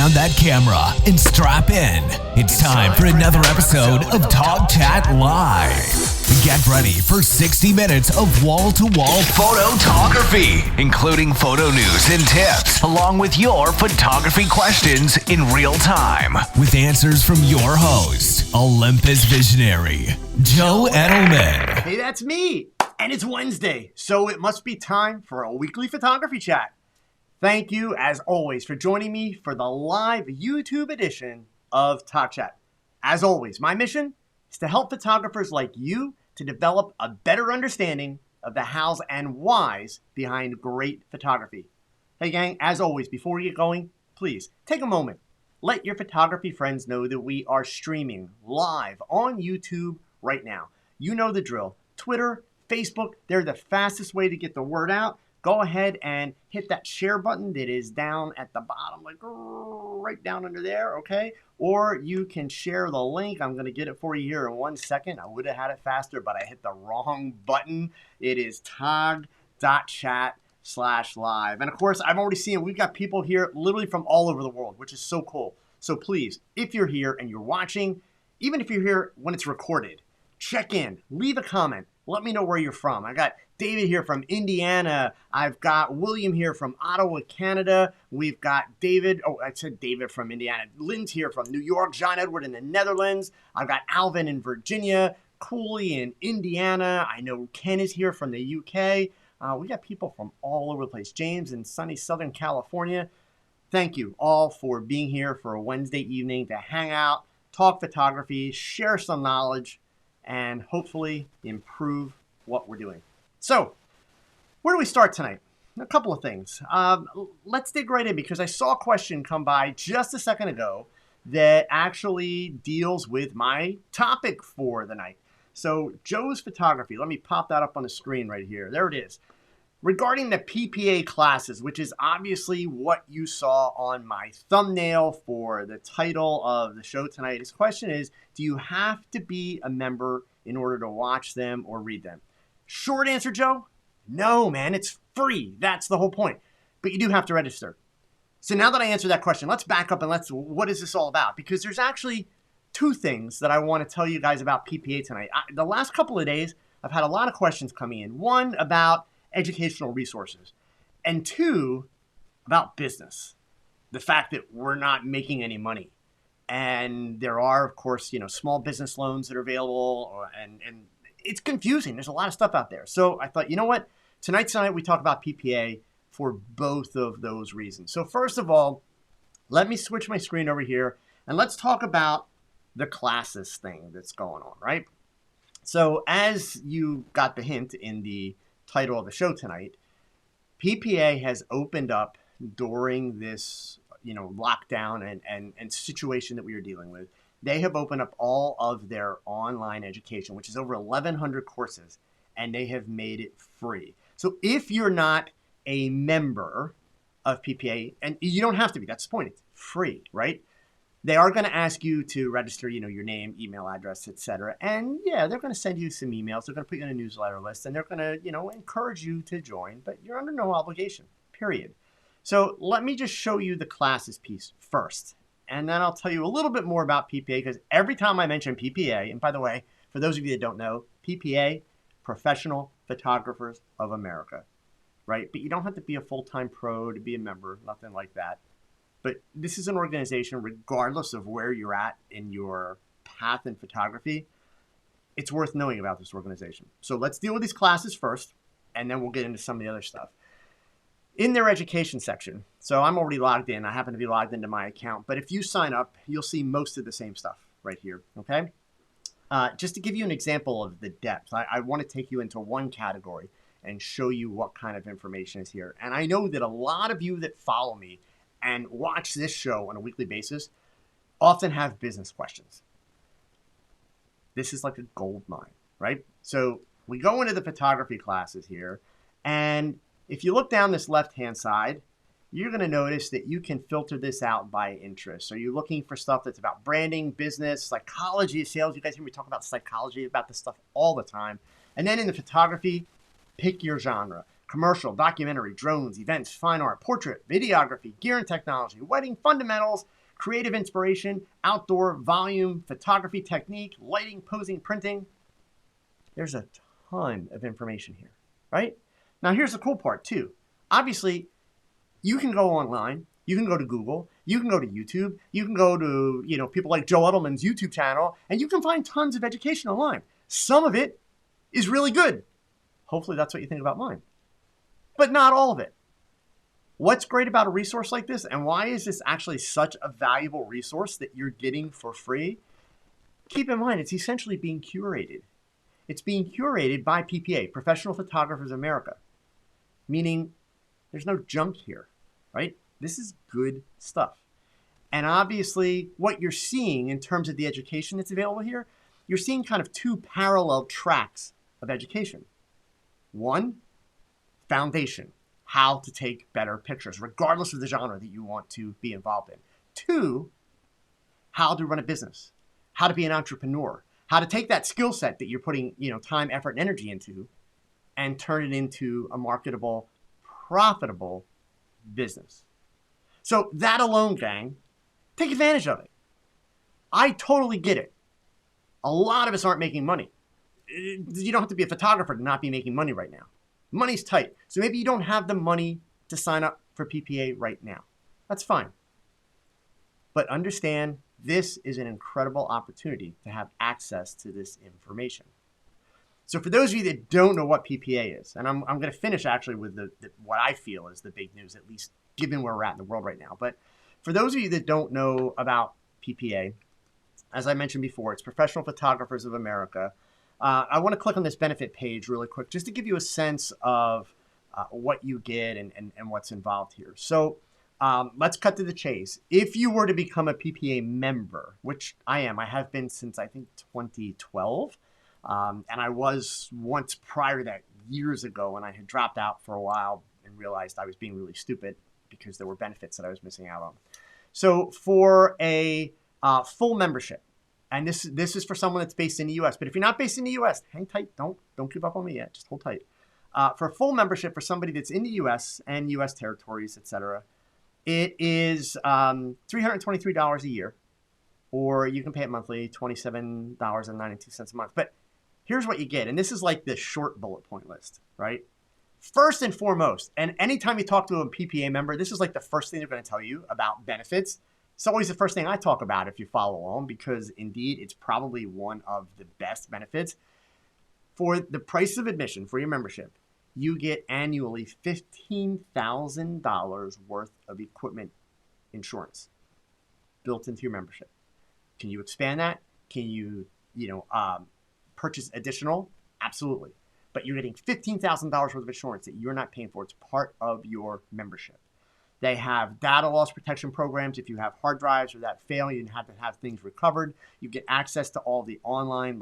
down that camera and strap in. It's time for another episode of TOGCHAT Live. Get ready for 60 minutes of wall-to-wall photography, including photo news and tips, along with your photography questions in real time, with answers from your host, Olympus Visionary Joe Edelman. Hey, that's me. And it's Wednesday, so it must be time for a weekly photography chat. Thank you, as always, for joining me for the live YouTube edition of TOGCHAT. As always, my mission is to help photographers like you to develop a better understanding of the hows and whys behind great photography. Hey gang, as always, before we get going, please take a moment. Let your photography friends know that we are streaming live on YouTube right now. You know the drill. Twitter, Facebook, they're the fastest way to get the word out. Go ahead and hit that share button that is down at the bottom, like right down under there, okay? Or you can share the link. I'm going to get it for you here in 1 second. I would have had it faster, but I hit the wrong button. It is tog.chat/live. And of course, I've already seen we've got people here literally from all over the world, which is so cool. So please, if you're here and you're watching, even if you're here when it's recorded, check in, leave a comment. Let me know where you're from. I got David here from Indiana. I've got William here from Ottawa, Canada. We've got David. Oh, I said David from Indiana. Lynn's here from New York. John Edward in the Netherlands. I've got Alvin in Virginia. Cooley in Indiana. I know Ken is here from the UK. We got people from all over the place. James in sunny Southern California. Thank you all for being here for a Wednesday evening to hang out, talk photography, share some knowledge, and hopefully improve what we're doing. So, where do we start tonight? A couple of things. Let's dig right in because I saw a question come by just a second ago that actually deals with my topic for the night. So, Joe's photography. Let me pop that up on the screen right here. There it is. Regarding the PPA classes, which is obviously what you saw on my thumbnail for the title of the show tonight, his question is, do you have to be a member in order to watch them or read them? Short answer, Joe, no, man, it's free. That's the whole point. But you do have to register. So now that I answered that question, let's back up and what is this all about? Because there's actually two things that I want to tell you guys about PPA tonight. The last couple of days, I've had a lot of questions coming in. One, about educational resources, and two, about business. The fact that we're not making any money. And there are, of course, small business loans that are available, and it's confusing. There's a lot of stuff out there. So I thought, you know what? Tonight's the night we talk about PPA for both of those reasons. So first of all, let me switch my screen over here, and let's talk about the classes thing that's going on, right? So as you got the hint in the title of the show tonight, PPA has opened up during this, lockdown and situation that we are dealing with. They have opened up all of their online education, which is over 1,100 courses, and they have made it free. So if you're not a member of PPA, and you don't have to be, that's the point, it's free, right? They are going to ask you to register, your name, email address, etc. And yeah, they're going to send you some emails. They're going to put you on a newsletter list, and they're going to, encourage you to join. But you're under no obligation, period. So let me just show you the classes piece first, and then I'll tell you a little bit more about PPA, because every time I mention PPA, and by the way, for those of you that don't know, PPA, Professional Photographers of America, right? But you don't have to be a full-time pro to be a member, nothing like that. But this is an organization, regardless of where you're at in your path in photography, it's worth knowing about this organization. So let's deal with these classes first, and then we'll get into some of the other stuff. In their education section, so I'm already logged in. I happen to be logged into my account. But if you sign up, you'll see most of the same stuff right here, okay? Just to give you an example of the depth, I want to take you into one category and show you what kind of information is here. And I know that a lot of you that follow me and watch this show on a weekly basis often have business questions. This is like a gold mine, right? So we go into the photography classes here, and if you look down this left-hand side, you're going to notice that you can filter this out by interest. So you're looking for stuff that's about branding, business, psychology, sales. You guys hear me talk about psychology, about this stuff all the time. And then in the photography, pick your genre. commercial, documentary, drones, events, fine art, portrait, videography, gear and technology, wedding fundamentals, creative inspiration, outdoor, volume, photography technique, lighting, posing, printing. There's a ton of information here, right? Now, here's the cool part too. Obviously, you can go online, you can go to Google, you can go to YouTube, you can go to, people like Joe Edelman's YouTube channel, and you can find tons of education online. Some of it is really good. Hopefully that's what you think about mine, but not all of it. What's great about a resource like this, and why is this actually such a valuable resource that you're getting for free? Keep in mind, it's essentially being curated. It's being curated by PPA, Professional Photographers America, meaning there's no junk here, right? This is good stuff. And obviously, what you're seeing in terms of the education that's available here, you're seeing kind of two parallel tracks of education. One, foundation, how to take better pictures, regardless of the genre that you want to be involved in. Two, how to run a business, how to be an entrepreneur, how to take that skill set that you're putting, time, effort, and energy into and turn it into a marketable, profitable business. So that alone, gang, take advantage of it. I totally get it. A lot of us aren't making money. You don't have to be a photographer to not be making money right now. Money's tight. So maybe you don't have the money to sign up for PPA right now. That's fine. But understand, this is an incredible opportunity to have access to this information. So for those of you that don't know what PPA is, and I'm going to finish actually with what I feel is the big news, at least given where we're at in the world right now. But for those of you that don't know about PPA, as I mentioned before, it's Professional Photographers of America. I want to click on this benefit page really quick just to give you a sense of what you get and what's involved here. So let's cut to the chase. If you were to become a PPA member, which I am, I have been since I think 2012, and I was once prior to that years ago, and I had dropped out for a while and realized I was being really stupid because there were benefits that I was missing out on. So for a full membership, and this is for someone that's based in the U.S., but if you're not based in the U.S., hang tight, don't give up on me yet, just hold tight. For a full membership for somebody that's in the U.S. and U.S. territories, etc., it is $323 a year, or you can pay it monthly, $27.92 a month. But here's what you get, and this is like the short bullet point list, right? First and foremost, and anytime you talk to a PPA member, this is like the first thing they're going to tell you about benefits. It's always the first thing I talk about if you follow along, because indeed it's probably one of the best benefits. For the price of admission for your membership, you get annually $15,000 worth of equipment insurance built into your membership. Can you expand that? Can you, purchase additional? Absolutely. But you're getting $15,000 worth of insurance that you're not paying for. It's part of your membership. They have data loss protection programs. If you have hard drives or that fail, you have to have things recovered. You get access to all the online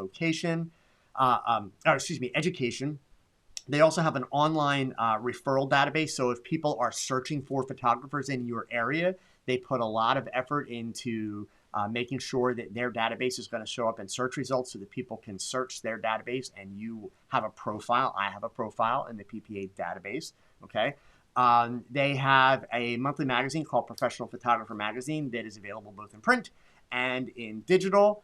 education. They also have an online referral database. So if people are searching for photographers in your area, they put a lot of effort into making sure that their database is going to show up in search results so that people can search their database and you have a profile. I have a profile in the PPA database, okay? They have a monthly magazine called Professional Photographer Magazine that is available both in print and in digital.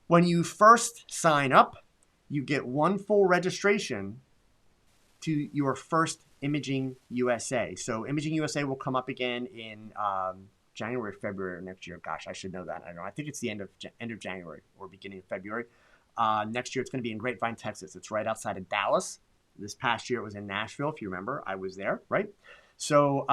When you first sign up, you get one full registration to your first Imaging USA. So Imaging USA will come up again in January, February of next year. Gosh, I should know that. I don't know. I think it's the end of January or beginning of February. Next year, it's going to be in Grapevine, Texas. It's right outside of Dallas. This past year, it was in Nashville. If you remember, I was there, right? So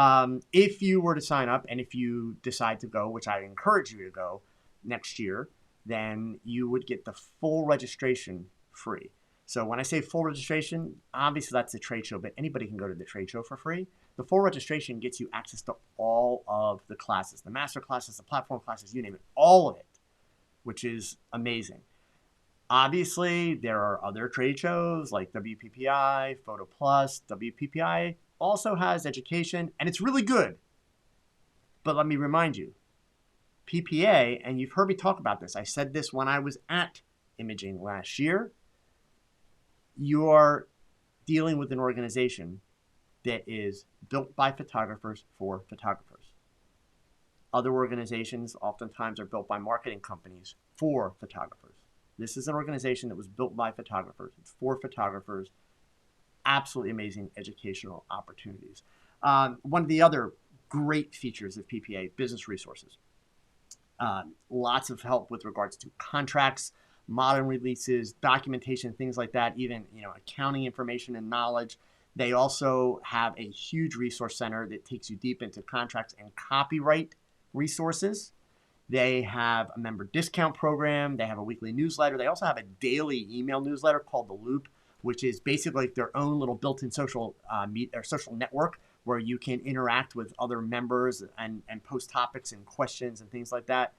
if you were to sign up and if you decide to go, which I encourage you to go next year, then you would get the full registration free. So when I say full registration, obviously that's the trade show, but anybody can go to the trade show for free. The full registration gets you access to all of the classes, the master classes, the platform classes, you name it, all of it, which is amazing. Obviously, there are other trade shows like WPPI, Photo Plus. WPPI also has education, and it's really good. But let me remind you, PPA, and you've heard me talk about this. I said this when I was at Imaging last year. You are dealing with an organization that is built by photographers for photographers. Other organizations oftentimes are built by marketing companies for photographers. This is an organization that was built by photographers. It's for photographers. Absolutely amazing educational opportunities. One of the other great features of PPA, business resources. Lots of help with regards to contracts, modern releases, documentation, things like that, even accounting information and knowledge. They also have a huge resource center that takes you deep into contracts and copyright resources. They have a member discount program. They have a weekly newsletter. They also have a daily email newsletter called The Loop, which is basically like their own little built-in social social network where you can interact with other members and post topics and questions and things like that.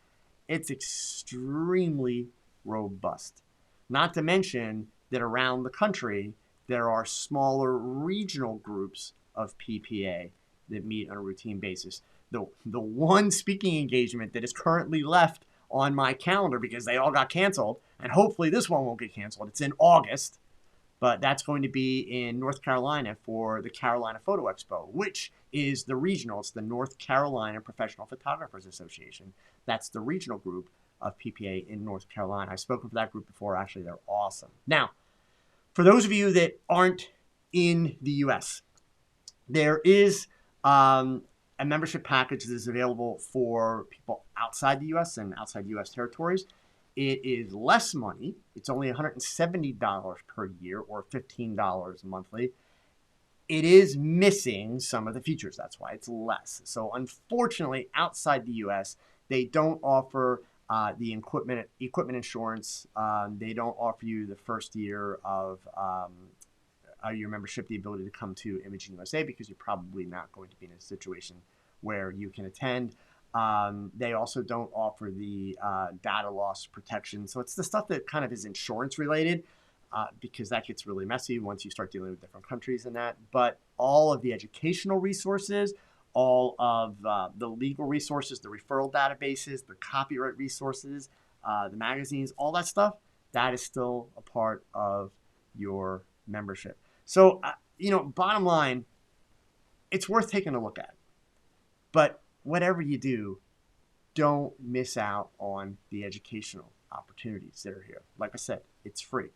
It's extremely robust. Not to mention that around the country, there are smaller regional groups of PPA that meet on a routine basis. The one speaking engagement that is currently left on my calendar, because they all got canceled, and hopefully this one won't get canceled, it's in August, but that's going to be in North Carolina for the Carolina Photo Expo, which is the regional. It's the North Carolina Professional Photographers Association. That's the regional group of PPA in North Carolina. I've spoken for that group before. Actually, they're awesome. Now, for those of you that aren't in the U.S., there is a membership package that is available for people outside the U.S. and outside U.S. territories. It is less money. It's only $170 per year or $15 monthly. It is missing some of the features. That's why it's less. So unfortunately, outside the U.S., they don't offer the equipment insurance. They don't offer you the first year of your membership, the ability to come to Imaging USA, because you're probably not going to be in a situation where you can attend. They also don't offer the data loss protection. So it's the stuff that kind of is insurance related, because that gets really messy once you start dealing with different countries and that. But all of the educational resources, all of the legal resources, the referral databases, the copyright resources, the magazines, all that stuff, that is still a part of your membership. So, bottom line, it's worth taking a look at. But whatever you do, don't miss out on the educational opportunities that are here. Like I said, it's free.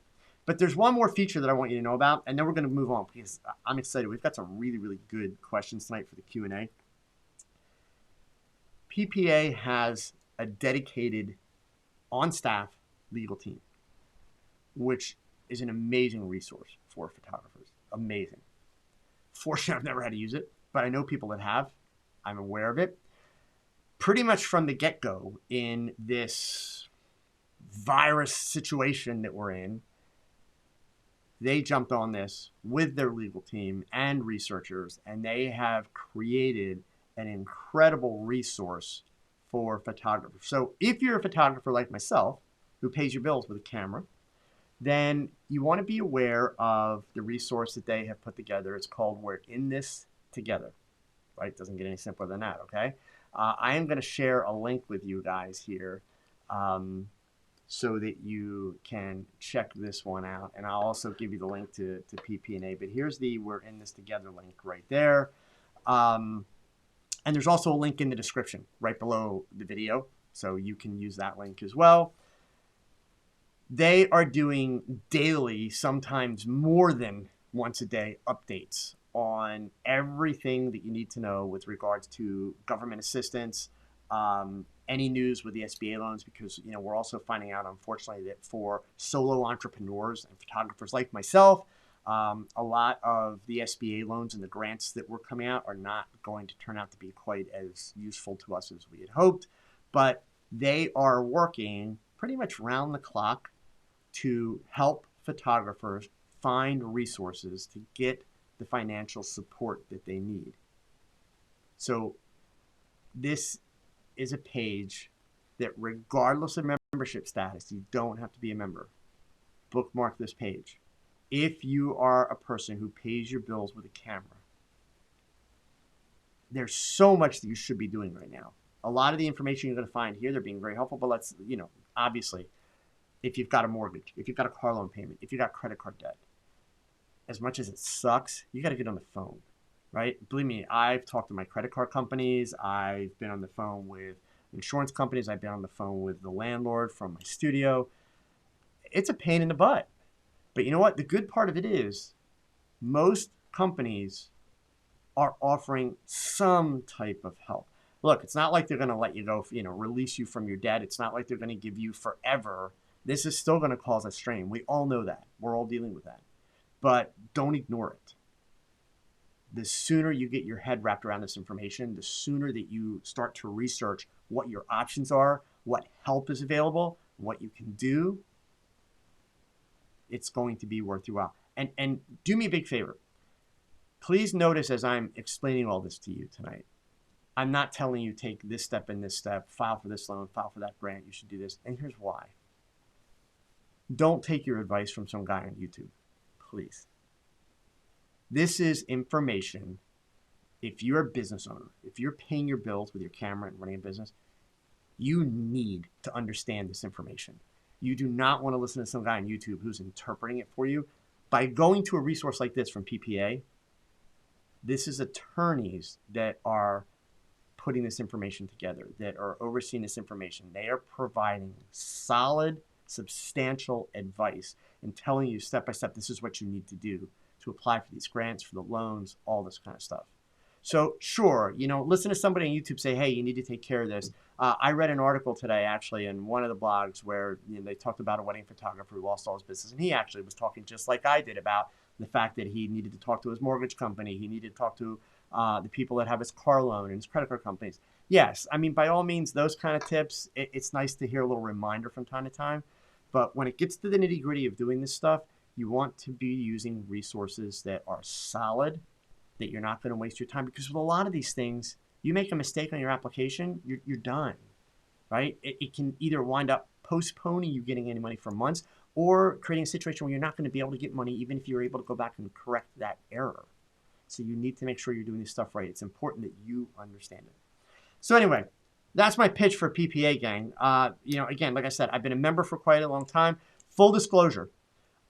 But there's one more feature that I want you to know about, and then we're going to move on because I'm excited. We've got some really, really good questions tonight for the Q&A. PPA has a dedicated on-staff legal team, which is an amazing resource for photographers. Amazing. Fortunately, I've never had to use it, but I know people that have. I'm aware of it. Pretty much from the get-go in this virus situation that we're in, they jumped on this with their legal team and researchers, and they have created an incredible resource for photographers. So if you're a photographer like myself who pays your bills with a camera, then you want to be aware of the resource that they have put together. It's called We're in This Together. Right? It doesn't get any simpler than that, okay? I am going to share a link with you guys here so that you can check this one out. And I'll also give you the link to PPA. But here's the We're in This Together link right there. And there's also a link in the description right below the video, so you can use that link as well. They are doing daily, sometimes more than once a day, updates on everything that you need to know with regards to government assistance, any news with the SBA loans, because we're also finding out, unfortunately, that for solo entrepreneurs and photographers like myself, a lot of the SBA loans and the grants that were coming out are not going to turn out to be quite as useful to us as we had hoped. But they are working pretty much round the clock to help photographers find resources to get the financial support that they need. So this is a page that, regardless of membership status, you don't have to be a member. Bookmark this page. If you are a person who pays your bills with a camera, there's so much that you should be doing right now. A lot of the information you're going to find here, they're being very helpful, but let's, obviously, if you've got a mortgage, if you've got a car loan payment, if you've got credit card debt, as much as it sucks, you got to get on the phone. right? Believe me, I've talked to my credit card companies. I've been on the phone with insurance companies. I've been on the phone with the landlord from my studio. It's a pain in the butt. But you know what? The good part of it is most companies are offering some type of help. Look, it's not like they're going to let you go, release you from your debt. It's not like they're going to give you forever. This is still going to cause a strain. We all know that. We're all dealing with that. But don't ignore it. The sooner you get your head wrapped around this information, the sooner that you start to research what your options are, what help is available, what you can do, it's going to be worth your while. And do me a big favor. Please notice as I'm explaining all this to you tonight, I'm not telling you take this step and this step, file for this loan, file for that grant, you should do this. And here's why. Don't take your advice from some guy on YouTube, please. This is information. If you're a business owner, if you're paying your bills with your camera and running a business, you need to understand this information. You do not want to listen to some guy on YouTube who's interpreting it for you. By going to a resource like this from PPA, this is attorneys that are putting this information together, that are overseeing this information. They are providing solid, substantial advice and telling you step by step, this is what you need to do to apply for these grants, for the loans, all this kind of stuff. So sure, listen to somebody on YouTube say, hey, you need to take care of this. I read an article today, actually, in one of the blogs where they talked about a wedding photographer who lost all his business. And he actually was talking just like I did about the fact that he needed to talk to his mortgage company. He needed to talk to the people that have his car loan and his credit card companies. Yes, I mean, by all means, those kind of tips, it's nice to hear a little reminder from time to time. But when it gets to the nitty gritty of doing this stuff, you want to be using resources that are solid, that you're not going to waste your time. Because with a lot of these things, you make a mistake on your application, you're done, right? It can either wind up postponing you getting any money for months or creating a situation where you're not going to be able to get money even if you're able to go back and correct that error. So you need to make sure you're doing this stuff right. It's important that you understand it. So anyway, that's my pitch for PPA, gang. Again, like I said, I've been a member for quite a long time. Full disclosure,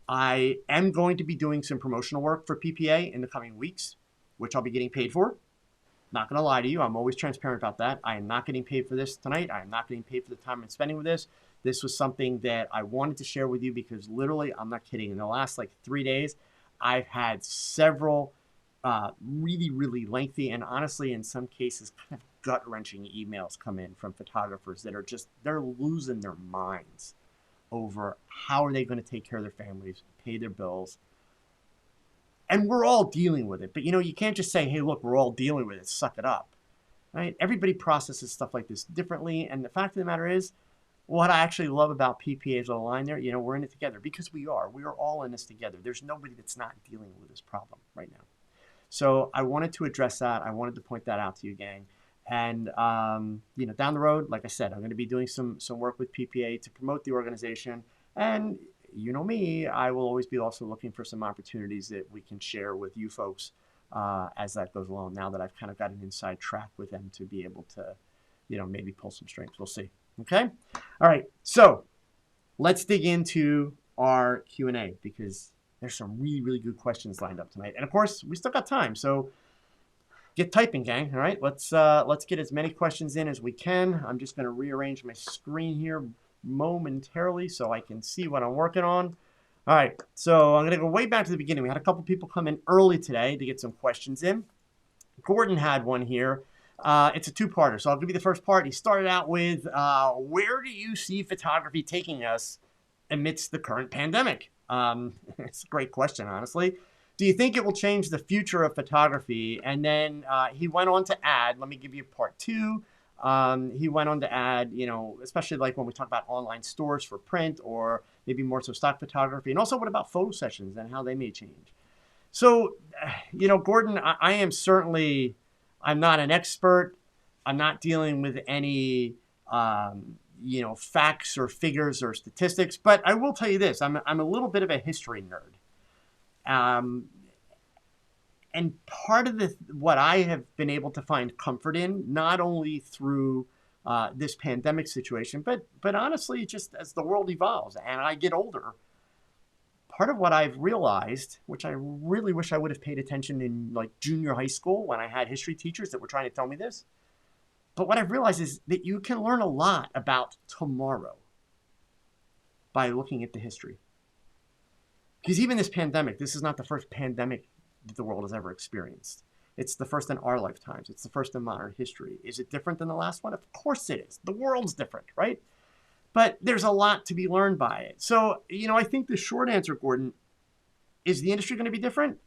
I am going to be doing some promotional work for PPA in the coming weeks, which I'll be getting paid for. Not going to lie to you. I'm always transparent about that. I am not getting paid for this tonight. I am not getting paid for the time I'm spending with this. This was something that I wanted to share with you because literally, I'm not kidding, in the last 3 days, I've had several really, really lengthy and honestly, in some cases, kind of gut-wrenching emails come in from photographers that are they're losing their minds over how are they going to take care of their families, pay their bills. And we're all dealing with it. But, you can't just say, hey, look, we're all dealing with it. Suck it up. Right? Everybody processes stuff like this differently. And the fact of the matter is, what I actually love about PPA's little line there, we're in it together because we are. We are all in this together. There's nobody that's not dealing with this problem right now. So I wanted to address that. I wanted to point that out to you, gang. And, down the road, like I said, I'm going to be doing some work with PPA to promote the organization. And you know me, I will always be also looking for some opportunities that we can share with you folks as that goes along, now that I've kind of got an inside track with them to be able to, maybe pull some strings. We'll see. Okay? All right. So let's dig into our Q&A because there's some really, really good questions lined up tonight. And, of course, we still got time. So get typing, gang. All right? Let's get as many questions in as we can. I'm just going to rearrange my screen here momentarily so I can see what I'm working on. All right, so I'm going to go way back to the beginning. We had a couple people come in early today to get some questions in. Gordon had one here. It's a two-parter, so I'll give you the first part. He started out with, where do you see photography taking us amidst the current pandemic? It's a great question, honestly. Do you think it will change the future of photography? And then he went on to add, let me give you part two. He went on to add, especially like when we talk about online stores for print or maybe more so stock photography. And also what about photo sessions and how they may change? So, Gordon, I am certainly, I'm not an expert. I'm not dealing with any, facts or figures or statistics, but I will tell you this, I'm a little bit of a history nerd. And part of what I have been able to find comfort in, not only through this pandemic situation, but honestly, just as the world evolves and I get older, part of what I've realized, which I really wish I would have paid attention in like junior high school when I had history teachers that were trying to tell me this. But what I've realized is that you can learn a lot about tomorrow by looking at the history. Because even this pandemic, this is not the first pandemic that the world has ever experienced. It's the first in our lifetimes. It's the first in modern history. Is it different than the last one? Of course it is. The world's different, right? But there's a lot to be learned by it. So, I think the short answer, Gordon, is the industry going to be different?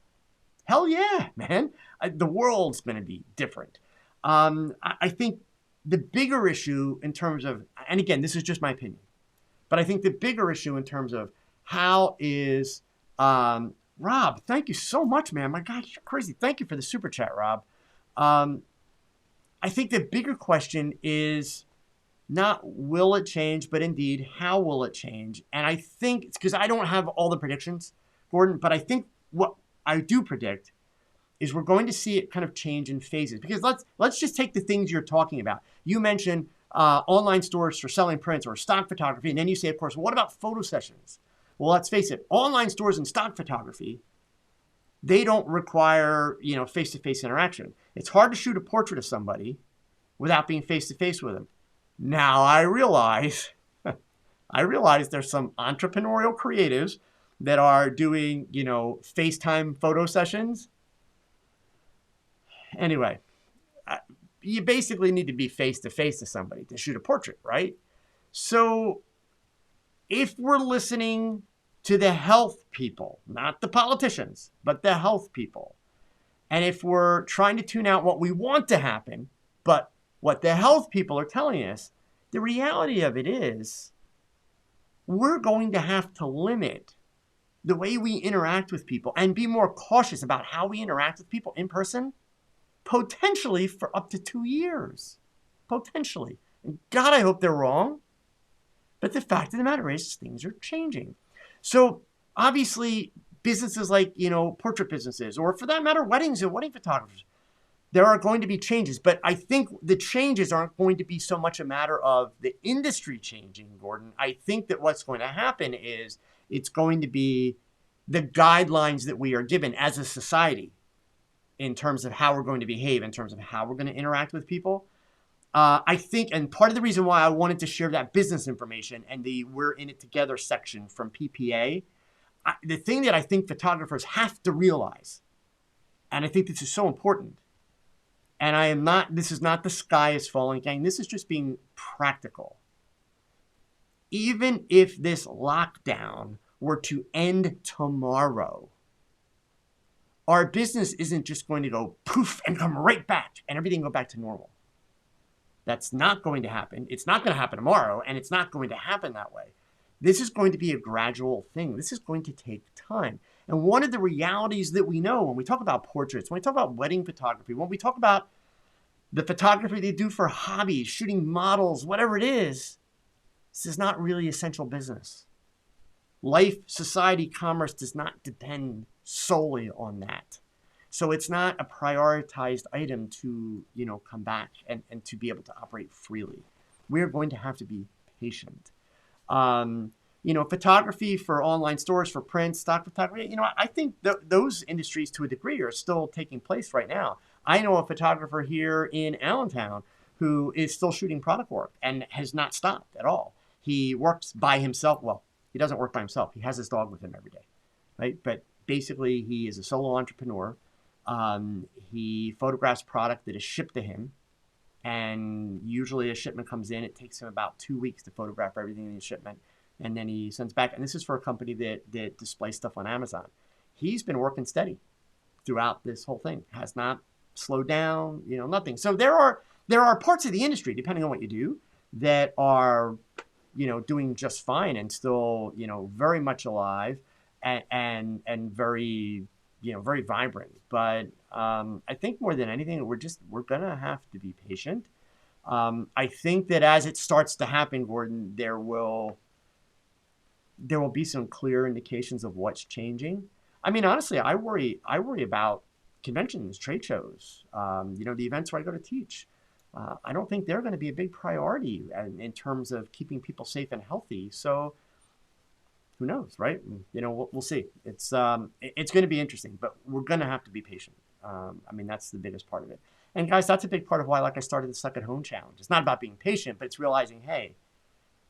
Hell yeah, man. The world's going to be different. I think the bigger issue in terms of, and again, this is just my opinion, but I think the bigger issue in terms of how is, Rob, thank you so much, man. My God, you're crazy. Thank you for the super chat, Rob. I think the bigger question is not will it change, but indeed, how will it change? And I think it's because I don't have all the predictions, Gordon, but I think what I do predict is we're going to see it kind of change in phases. Because let's just take the things you're talking about. You mentioned online stores for selling prints or stock photography, and then you say, of course, well, what about photo sessions? Well, let's face it, online stores and stock photography, they don't require, face-to-face interaction. It's hard to shoot a portrait of somebody without being face-to-face with them. Now I realize there's some entrepreneurial creatives that are doing, FaceTime photo sessions. Anyway, you basically need to be face-to-face to somebody to shoot a portrait, right? So if we're listening to the health people, not the politicians, but the health people, and if we're trying to tune out what we want to happen, but what the health people are telling us, the reality of it is we're going to have to limit the way we interact with people and be more cautious about how we interact with people in person, potentially for up to 2 years. Potentially. And God, I hope they're wrong. But the fact of the matter is things are changing. So obviously businesses like, portrait businesses, or for that matter, weddings and wedding photographers, there are going to be changes, but I think the changes aren't going to be so much a matter of the industry changing, Gordon. I think that what's going to happen is it's going to be the guidelines that we are given as a society in terms of how we're going to behave, in terms of how we're going to interact with people. I think, and part of the reason why I wanted to share that business information and the We're In It Together section from PPA, the thing that I think photographers have to realize, and I think this is so important, and this is not the sky is falling, gang. This is just being practical. Even if this lockdown were to end tomorrow, our business isn't just going to go poof and come right back and everything go back to normal. That's not going to happen. It's not going to happen tomorrow, and it's not going to happen that way. This is going to be a gradual thing. This is going to take time. And one of the realities that we know when we talk about portraits, when we talk about wedding photography, when we talk about the photography they do for hobbies, shooting models, whatever it is, this is not really essential business. Life, society, commerce does not depend solely on that. So it's not a prioritized item to, come back and to be able to operate freely. We're going to have to be patient. Photography for online stores, for print, stock photography, I think those industries to a degree are still taking place right now. I know a photographer here in Allentown who is still shooting product work and has not stopped at all. He works by himself. Well, he doesn't work by himself. He has his dog with him every day, right? But basically, he is a solo entrepreneur. He photographs product that is shipped to him. And usually a shipment comes in. It takes him about 2 weeks to photograph everything in the shipment. And then he sends back. And this is for a company that displays stuff on Amazon. He's been working steady throughout this whole thing. Has not slowed down, nothing. So there are parts of the industry, depending on what you do, that are, doing just fine and still, very much alive and very, very vibrant. But I think more than anything, we're going to have to be patient. I think that as it starts to happen, Gordon, there will be some clear indications of what's changing. I mean, honestly, I worry about conventions, trade shows, the events where I go to teach. I don't think they're going to be a big priority in terms of keeping people safe and healthy. So who knows, right? You know, we'll see. It's going to be interesting, but we're going to have to be patient. I mean, that's the biggest part of it. And guys, that's a big part of why, like, I started the Stuck at Home Challenge. It's not about being patient, but it's realizing, hey,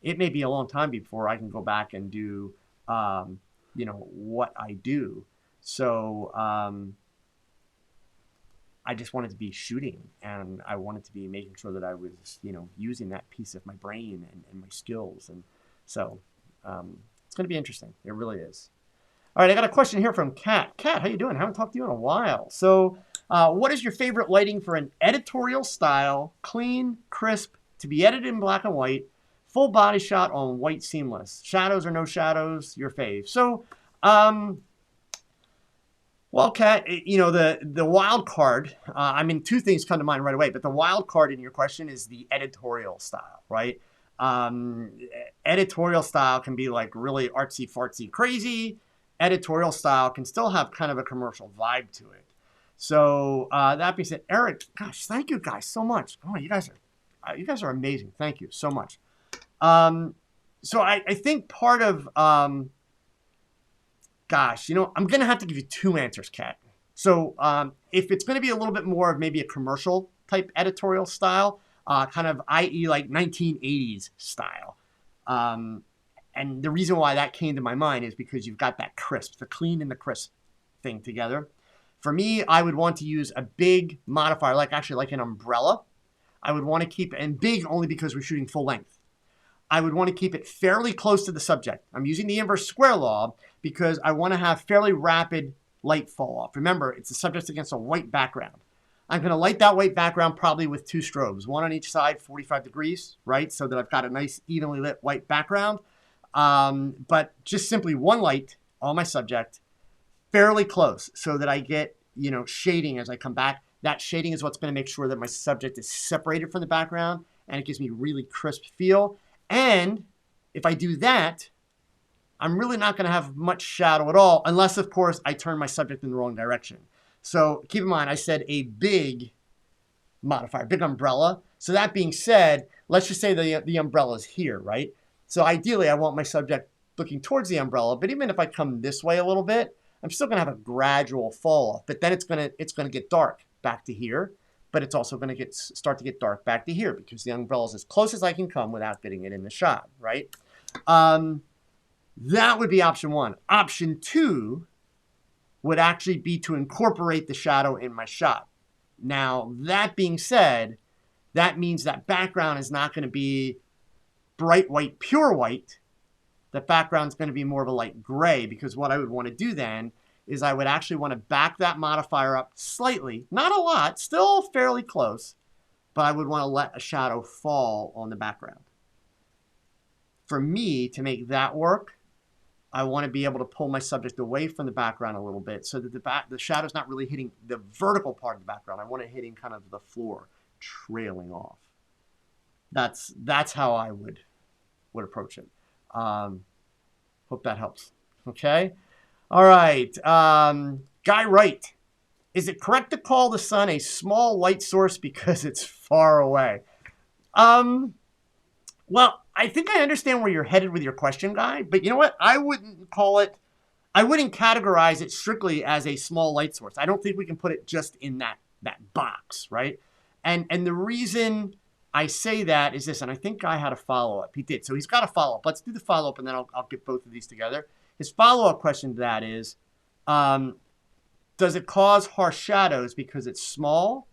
it may be a long time before I can go back and do, you know, what I do. So I just wanted to be shooting, and I wanted to be making sure that I was, you know, using that piece of my brain and my skills. And so it's going to be interesting. It really is. All right, I got a question here from Kat. Kat, how you doing? I haven't talked to you in a while. So what is your favorite lighting for an editorial style, clean, crisp, to be edited in black and white, full body shot on white seamless? Shadows or no shadows, your fave. So, well, Kat, you know, the wild card, I mean, two things come to mind right away, but the wild card in your question is the editorial style, right? Editorial style can be like really artsy fartsy crazy. Editorial style can still have kind of a commercial vibe to it. So that being said, Eric, gosh, thank you guys so much. Oh, you guys are amazing. Thank you so much. So I think part of, gosh, you know, I'm going to have to give you two answers, Kat. So if it's going to be a little bit more of maybe a commercial type editorial style, kind of i.e. like 1980s style. And the reason why that came to my mind is because you've got that crisp, the clean and the crisp thing together. For me, I would want to use a big modifier, like an umbrella. I would want to keep, and big only because we're shooting full length. I would want to keep it fairly close to the subject. I'm using the inverse square law because I want to have fairly rapid light fall off. Remember, it's the subject against a white background. I'm going to light that white background probably with two strobes, one on each side, 45 degrees, right? So that I've got a nice evenly lit white background. But just simply one light on my subject, fairly close, so that I get, you know, shading as I come back. That shading is what's going to make sure that my subject is separated from the background, and it gives me really crisp feel. And if I do that, I'm really not going to have much shadow at all, unless, of course, I turn my subject in the wrong direction. So keep in mind, I said a big modifier, big umbrella. So that being said, let's just say the umbrella is here, right? So ideally, I want my subject looking towards the umbrella, but even if I come this way a little bit, I'm still going to have a gradual fall off. But then it's going to get dark back to here, but it's also going to start to get dark back to here because the umbrella is as close as I can come without getting it in the shot, right? That would be option one. Option two would actually be to incorporate the shadow in my shot. Now, that being said, that means that background is not going to be bright white, pure white. The background is going to be more of a light gray, because what I would want to do then is I would actually want to back that modifier up slightly, not a lot, still fairly close, but I would want to let a shadow fall on the background. For me to make that work, I want to be able to pull my subject away from the background a little bit so that the shadow's not really hitting the vertical part of the background. I want it hitting kind of the floor, trailing off. That's how I would approach it. Hope that helps. Okay. All right. Guy Wright. Is it correct to call the sun a small light source because it's far away? Well, I think I understand where you're headed with your question, Guy, but you know what? I wouldn't categorize it strictly as a small light source. I don't think we can put it just in that box, right? And the reason I say that is this, and I think Guy had a follow-up. He did. So he's got a follow-up. Let's do the follow-up, and then I'll get both of these together. His follow-up question to that is, does it cause harsh shadows because it's small,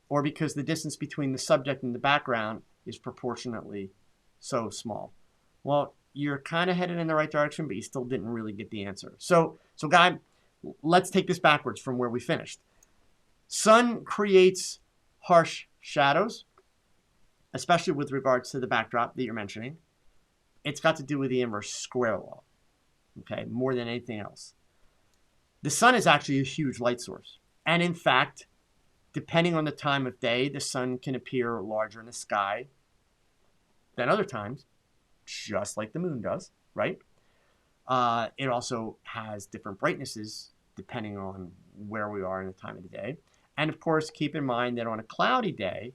or because the distance between the subject and the background is proportionately so small? Well, you're kind of headed in the right direction, but you still didn't really get the answer. So Guy, let's take this backwards from where we finished. Sun creates harsh shadows, especially with regards to the backdrop that you're mentioning. It's got to do with the inverse square law, okay, more than anything else. The sun is actually a huge light source. And in fact, depending on the time of day, the sun can appear larger in the sky than other times, just like the moon does, right? It also has different brightnesses depending on where we are in the time of the day. And of course, keep in mind that on a cloudy day,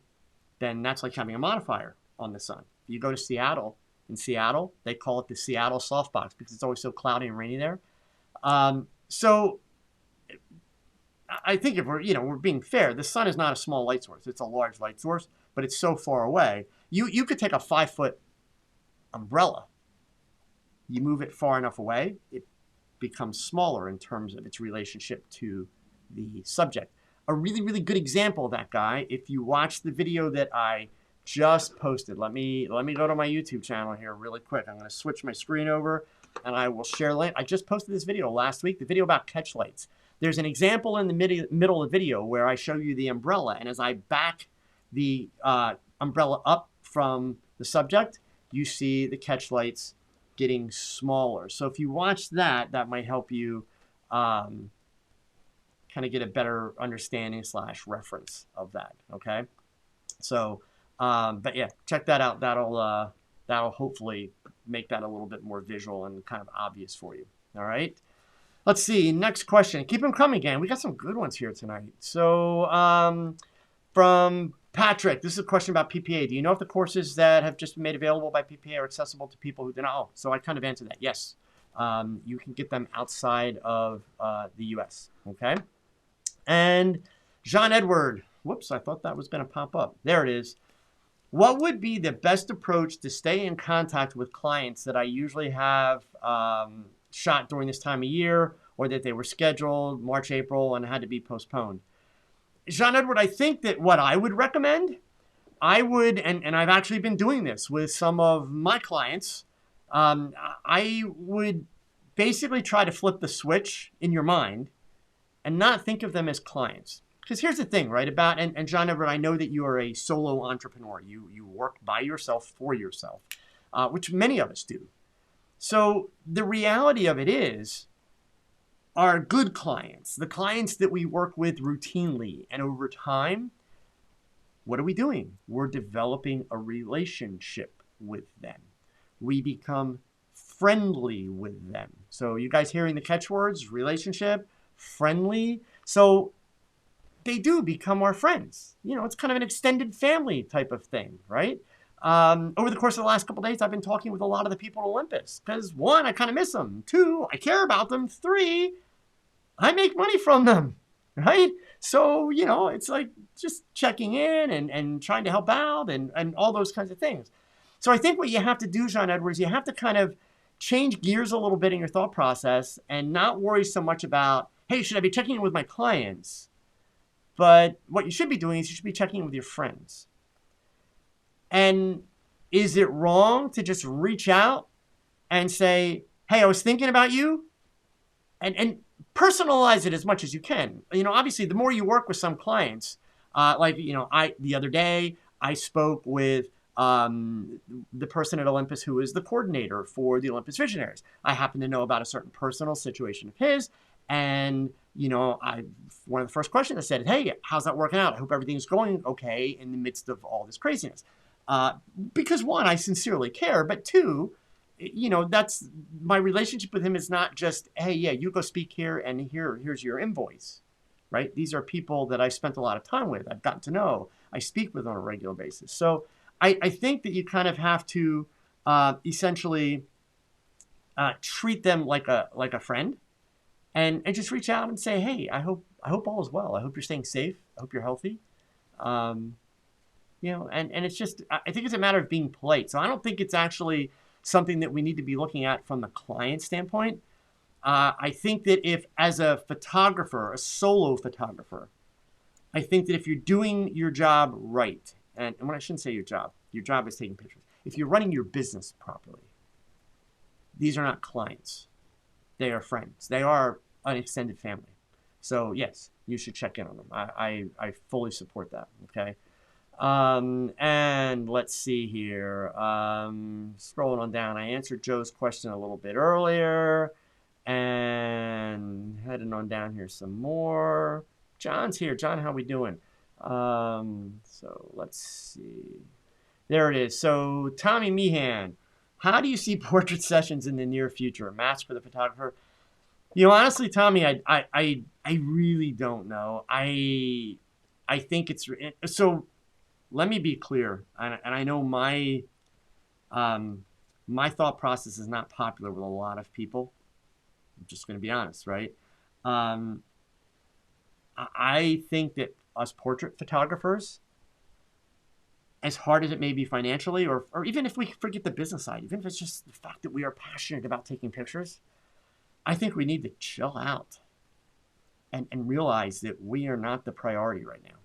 then that's like having a modifier on the sun. If you go to Seattle, in Seattle. They call it the Seattle softbox because it's always so cloudy and rainy there. So I think if we're being fair, the sun is not a small light source. It's a large light source, but it's so far away. You could take a 5-foot umbrella. You move it far enough away, it becomes smaller in terms of its relationship to the subject. A really, really good example of that, guy, if you watch the video that I just posted. Let me go to my YouTube channel here really quick. I'm going to switch my screen over and I will share link. I just posted this video last week, the video about catch lights. There's an example in the middle of the video where I show you the umbrella, and as I back the umbrella up from the subject, you see the catch lights getting smaller. So if you watch that, that might help you kind of get a better understanding / reference of that. Okay. So, but yeah, check that out. That'll hopefully make that a little bit more visual and kind of obvious for you. All right. Let's see. Next question. Keep them coming, gang. We got some good ones here tonight. So, from Patrick, this is a question about PPA. Do you know if the courses that have just been made available by PPA are accessible to people who do not? Oh, so I kind of answered that. Yes. You can get them outside of the U.S. Okay. And Jean Edward. Whoops, I thought that was going to pop up. There it is. What would be the best approach to stay in contact with clients that I usually have shot during this time of year, or that they were scheduled March, April, and had to be postponed? Jean Edward, I think that what I would recommend, I would, and I've actually been doing this with some of my clients, I would basically try to flip the switch in your mind and not think of them as clients. Because here's the thing, right? And John Everett, I know that you are a solo entrepreneur. You work by yourself for yourself, which many of us do. So the reality of it is, our good clients, the clients that we work with routinely and over time, what are we doing? We're developing a relationship with them. We become friendly with them. So you guys hearing the catchwords, relationship, friendly. So they do become our friends. It's kind of an extended family type of thing, right? Over the course of the last couple of days, I've been talking with a lot of the people at Olympus because 1, I kind of miss them. 2, I care about them. 3, I make money from them, right? So, it's like just checking in and trying to help out and all those kinds of things. So I think what you have to do, John Edwards, you have to kind of change gears a little bit in your thought process and not worry so much about, hey, should I be checking in with my clients? But what you should be doing is you should be checking in with your friends. And is it wrong to just reach out and say, hey, I was thinking about you? And personalize it as much as you can. Obviously, the more you work with some clients, the other day, I spoke with the person at Olympus who is the coordinator for the Olympus Visionaries. I happen to know about a certain personal situation of his. And, one of the first questions I said, hey, how's that working out? I hope everything's going okay in the midst of all this craziness. Because 1, I sincerely care, but 2, that's my relationship with him is not just, hey, yeah, you go speak here and here's your invoice, right? These are people that I spent a lot of time with. I've gotten to know. I speak with on a regular basis. So I think that you kind of have to essentially treat them like a friend. And just reach out and say, hey, I hope all is well. I hope you're staying safe. I hope you're healthy. And it's just, I think it's a matter of being polite. So I don't think it's actually something that we need to be looking at from the client standpoint. I think that if, as a photographer, a solo photographer, I think that if you're doing your job right, and when I shouldn't say your job is taking pictures. If you're running your business properly, these are not clients. They are friends. They are an extended family. So yes, you should check in on them. I fully support that. Okay. And let's see here. Scrolling on down, I answered Joe's question a little bit earlier, and heading on down here some more. John's here. John, how we doing? So let's see. There it is. So Tommy Meehan, how do you see portrait sessions in the near future? A mask for the photographer? Honestly, Tommy, I really don't know. I think it's so. Let me be clear, and I know my my thought process is not popular with a lot of people. I'm just going to be honest, right? I think that us portrait photographers, as hard as it may be financially, or even if we forget the business side, even if it's just the fact that we are passionate about taking pictures, I think we need to chill out and realize that we are not the priority right now.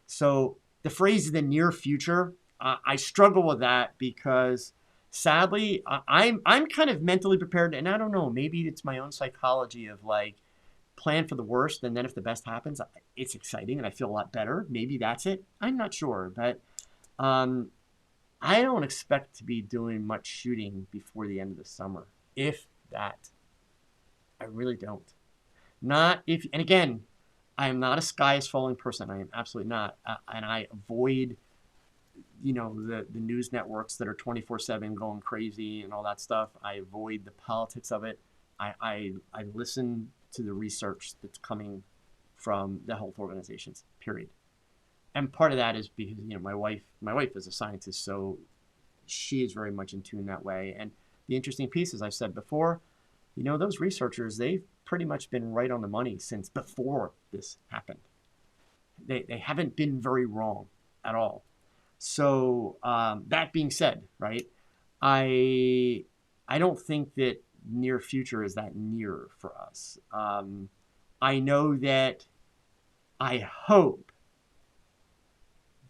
So the phrase the near future, I struggle with that because sadly, I'm kind of mentally prepared, and I don't know, maybe it's my own psychology of like, plan for the worst, and then if the best happens, it's exciting and I feel a lot better. Maybe that's it. I'm not sure, but I don't expect to be doing much shooting before the end of the summer, if that. I really don't. Not if, and again, I am not a sky is falling person. I am absolutely not, and I avoid, the news networks that are 24/7 going crazy and all that stuff. I avoid the politics of it. I listen to the research that's coming from the health organizations, period. And part of that is because, my wife is a scientist, so she is very much in tune that way. And the interesting piece, as I've said before, those researchers, they've pretty much been right on the money since before this happened. They haven't been very wrong at all. So that being said, right, I don't think that near future is that near for us. I know that I hope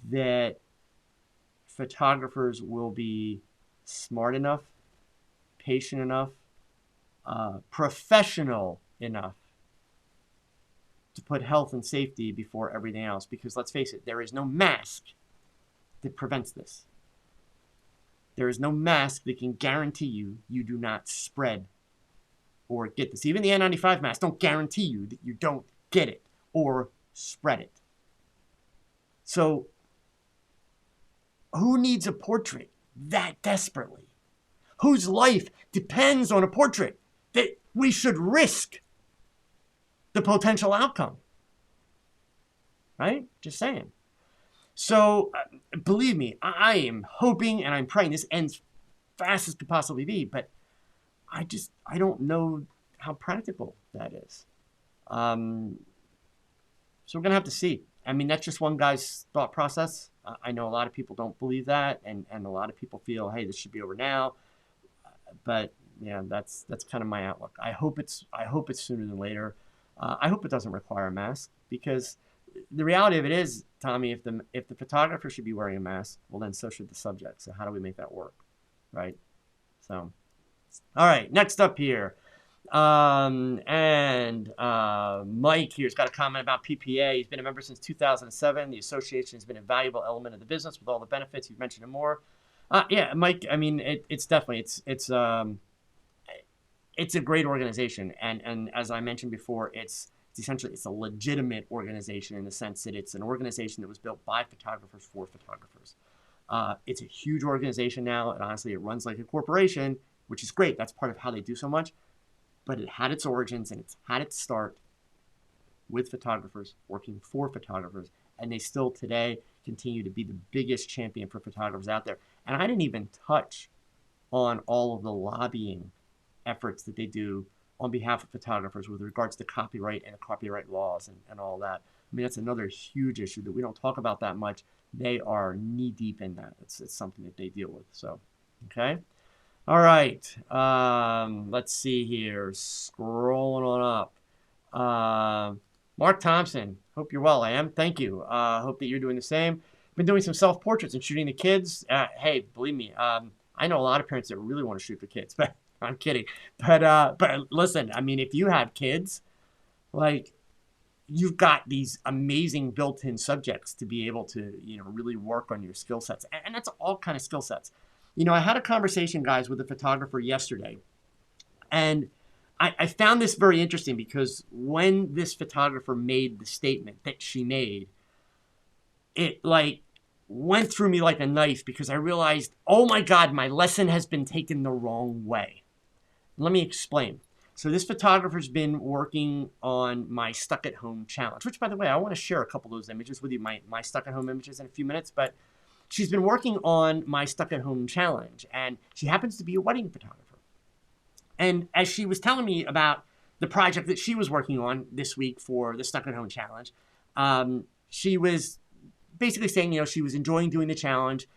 that photographers will be smart enough, patient enough, professional enough to put health and safety before everything else. Because let's face it, there is no mask that prevents this. There is no mask that can guarantee you do not spread or get this. Even the N95 mask don't guarantee you that you don't get it or spread it. So who needs a portrait that desperately? Whose life depends on a portrait that we should risk the potential outcome? Right? Just saying. So believe me, I am hoping and I'm praying this ends fast as could possibly be, but I don't know how practical that is. So we're going to have to see. I mean, that's just one guy's thought process. I know a lot of people don't believe that, and a lot of people feel, hey, this should be over now. But yeah, that's kind of my outlook. I hope it's sooner than later. I hope it doesn't require a mask, because the reality of it is, Tommy, if the photographer should be wearing a mask, well, then so should the subject. So how do we make that work, right? So, all right, next up here. Mike here's got a comment about PPA. He's been a member since 2007. The association has been a valuable element of the business with all the benefits. You've mentioned and more. Yeah, Mike, I mean, it's definitely, it's a great organization. And as I mentioned before, it's essentially, it's a legitimate organization in the sense that it's an organization that was built by photographers for photographers. It's a huge organization now, and honestly, it runs like a corporation, which is great. That's part of how they do so much. But it had its origins and it's had its start with photographers, working for photographers, and they still today continue to be the biggest champion for photographers out there. And I didn't even touch on all of the lobbying efforts that they do on behalf of photographers with regards to copyright and copyright laws and all that. I mean, that's another huge issue that we don't talk about that much. They are knee deep in that. It's something that they deal with. So, okay. All right. Let's see here. Scrolling on up. Mark Thompson. Hope you're well. I am. Thank you. Hope that you're doing the same. Been doing some self-portraits and shooting the kids. Hey, believe me, I know a lot of parents that really want to shoot for kids, but I'm kidding. But listen, I mean, if you have kids, like, you've got these amazing built-in subjects to be able to, really work on your skill sets. And that's all kind of skill sets. I had a conversation, guys, with a photographer yesterday, and I found this very interesting because when this photographer made the statement that she made, it went through me like a knife because I realized, oh my God, my lesson has been taken the wrong way. Let me explain. So this photographer's been working on my Stuck at Home challenge, which, by the way, I want to share a couple of those images with you, my Stuck at Home images in a few minutes, but she's been working on my Stuck at Home challenge, and she happens to be a wedding photographer. And as she was telling me about the project that she was working on this week for the Stuck at Home challenge, she was basically saying, you know, she was enjoying doing the challenge.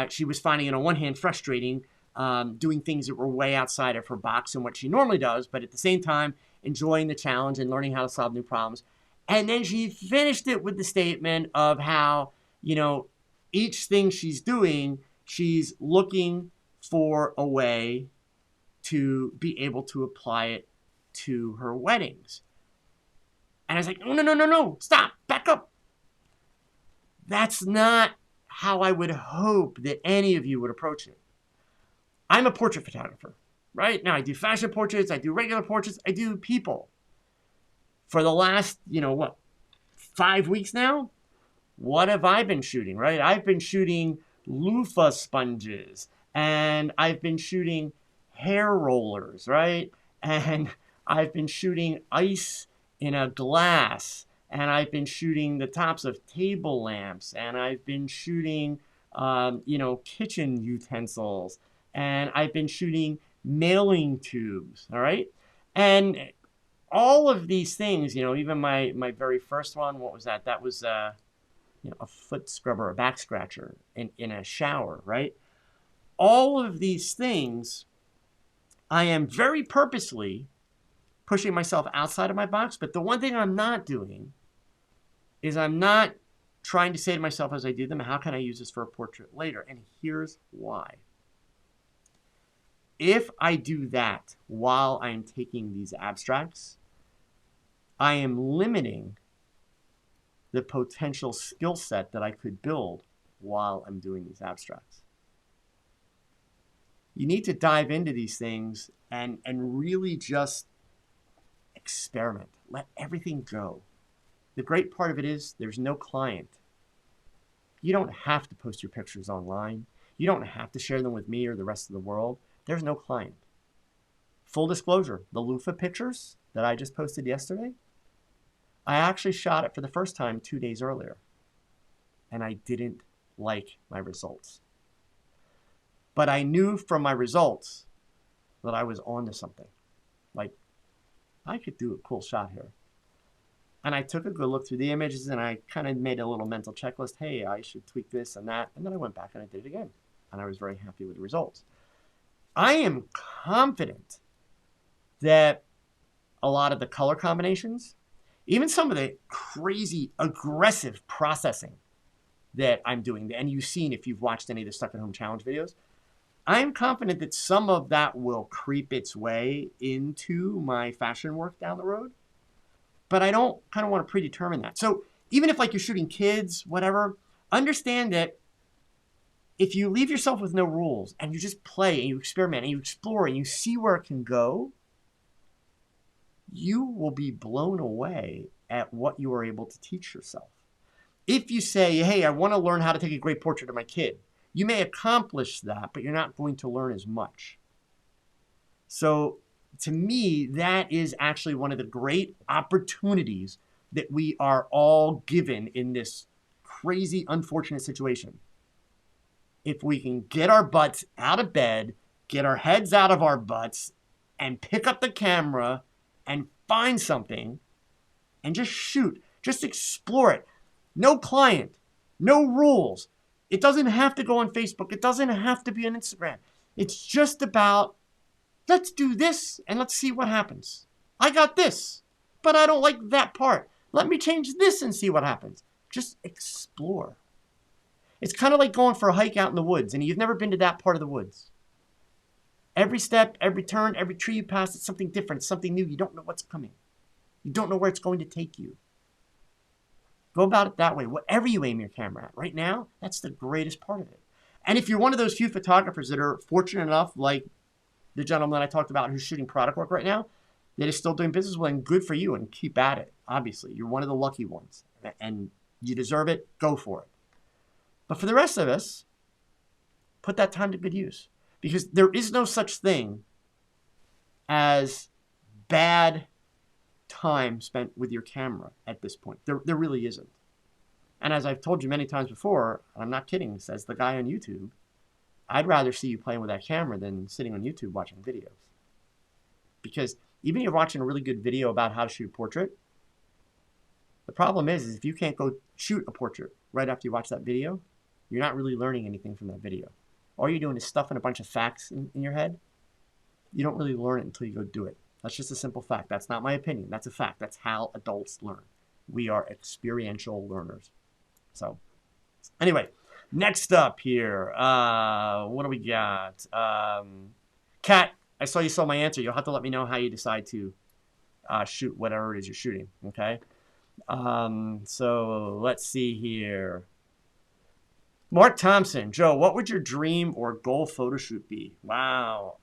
She was finding it on one hand frustrating, doing things that were way outside of her box and what she normally does, but at the same time, enjoying the challenge and learning how to solve new problems. And then she finished it with the statement of how, you know, each thing she's doing, she's looking for a way to be able to apply it to her weddings. And I was like, no, stop, back up. That's not how I would hope that any of you would approach it. I'm a portrait photographer, right? Now I do fashion portraits, I do regular portraits, I do people. For the last, 5 weeks now, what have I been shooting, right? I've been shooting loofah sponges, and I've been shooting hair rollers, right? And I've been shooting ice in a glass, and I've been shooting the tops of table lamps, and I've been shooting, kitchen utensils, and I've been shooting mailing tubes, all right? And all of these things, even my very first one, what was that? That was a foot scrubber, a back scratcher in a shower, right? All of these things, I am very purposely pushing myself outside of my box. But the one thing I'm not doing is I'm not trying to say to myself as I do them, how can I use this for a portrait later? And here's why. If I do that while I'm taking these abstracts, I am limiting the potential skill set that I could build while I'm doing these abstracts. You need to dive into these things and really just experiment. Let everything go. The great part of it is there's no client. You don't have to post your pictures online. You don't have to share them with me or the rest of the world. There's no client. Full disclosure, the loofah pictures that I just posted yesterday, I actually shot it for the first time 2 days earlier, and I didn't like my results. But I knew from my results that I was onto something. Like, I could do a cool shot here. And I took a good look through the images, and I kind of made a little mental checklist. Hey, I should tweak this and that. And then I went back and I did it again. And I was very happy with the results. I am confident that a lot of the color combinations, even some of the crazy aggressive processing that I'm doing, and you've seen if you've watched any of the Stuck at Home challenge videos, I'm confident that some of that will creep its way into my fashion work down the road. But I don't kind of want to predetermine that. So even if you're shooting kids, whatever, understand that if you leave yourself with no rules and you just play and you experiment and you explore and you see where it can go, you will be blown away at what you are able to teach yourself. If you say, hey, I want to learn how to take a great portrait of my kid, you may accomplish that, but you're not going to learn as much. So to me, that is actually one of the great opportunities that we are all given in this crazy, unfortunate situation. If we can get our butts out of bed, get our heads out of our butts, and pick up the camera and find something and just shoot, just explore it. No client, no rules. It doesn't have to go on Facebook. It doesn't have to be on Instagram. It's just about, let's do this and let's see what happens. I got this, but I don't like that part. Let me change this and see what happens. Just explore. It's kind of like going for a hike out in the woods and you've never been to that part of the woods. Every step, every turn, every tree you pass, it's something different, something new. You don't know what's coming. You don't know where it's going to take you. Go about it that way. Whatever you aim your camera at right now, that's the greatest part of it. And if you're one of those few photographers that are fortunate enough, like the gentleman I talked about who's shooting product work right now, that is still doing business, well, then good for you and keep at it. Obviously, you're one of the lucky ones and you deserve it. Go for it. But for the rest of us, put that time to good use, because there is no such thing as bad time spent with your camera at this point. There really isn't. And as I've told you many times before, I'm not kidding, says the guy on YouTube, I'd rather see you playing with that camera than sitting on YouTube watching videos. Because even if you're watching a really good video about how to shoot a portrait, the problem is if you can't go shoot a portrait right after you watch that video, you're not really learning anything from that video. All you're doing is stuffing a bunch of facts in your head. You don't really learn it until you go do it. That's just a simple fact. That's not my opinion. That's a fact. That's how adults learn. We are experiential learners. So anyway, next up here, what do we got? Kat, I saw you saw my answer. You'll have to let me know how you decide to shoot whatever it is you're shooting, okay? So let's see here. Mark Thompson, Joe, what would your dream or goal photo shoot be? Wow.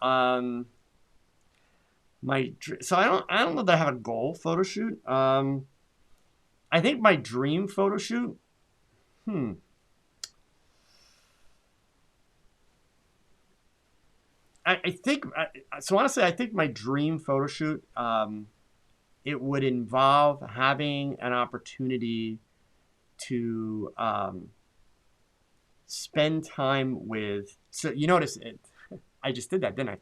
So I don't know that I have a goal photo shoot. I think my dream photo shoot. I think so. Honestly, I think my dream photo shoot. It would involve having an opportunity to spend time with. So you notice it. I just did that, didn't I?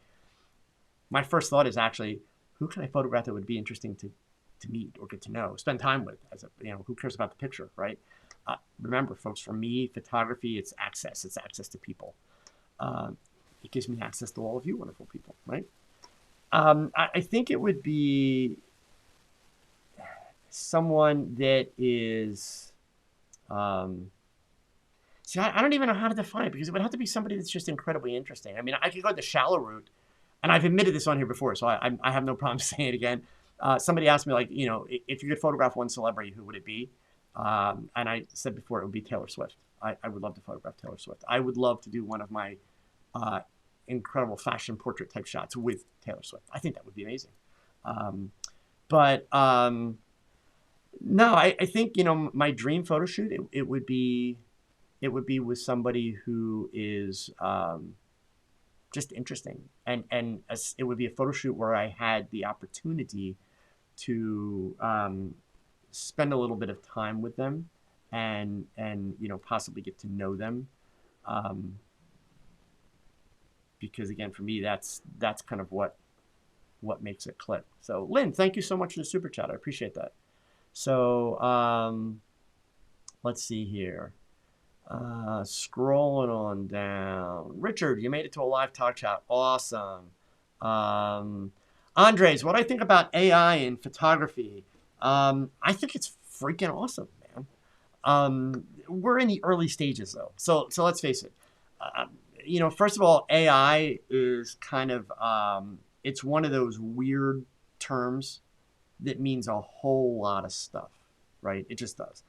My first thought is actually, who can I photograph that would be interesting to meet or get to know, spend time with? Who cares about the picture, right? Remember, folks, for me, photography, it's access. It's access to people. It gives me access to all of you wonderful people, right? I think it would be someone that is, see, I don't even know how to define it, because it would have to be somebody that's just incredibly interesting. I mean, I could go the shallow route, and I've admitted this on here before, so I have no problem saying it again. Somebody asked me, like, if you could photograph one celebrity, who would it be? And I said before, it would be Taylor Swift. I would love to photograph Taylor Swift. I would love to do one of my incredible fashion portrait type shots with Taylor Swift. I think that would be amazing. No, I think, my dream photo shoot, it would be with somebody who is just interesting. And it would be a photo shoot where I had the opportunity to spend a little bit of time with them and possibly get to know them. Because again, for me, that's kind of what makes it click. So Lynn, thank you so much for the super chat. I appreciate that. So let's see here. Scrolling on down. Richard, you made it to a live talk chat. Awesome. Andres, what do I think about AI in photography? I think it's freaking awesome, man. We're in the early stages though. So let's face it. First of all, AI is kind of, it's one of those weird terms that means a whole lot of stuff, right? It just does.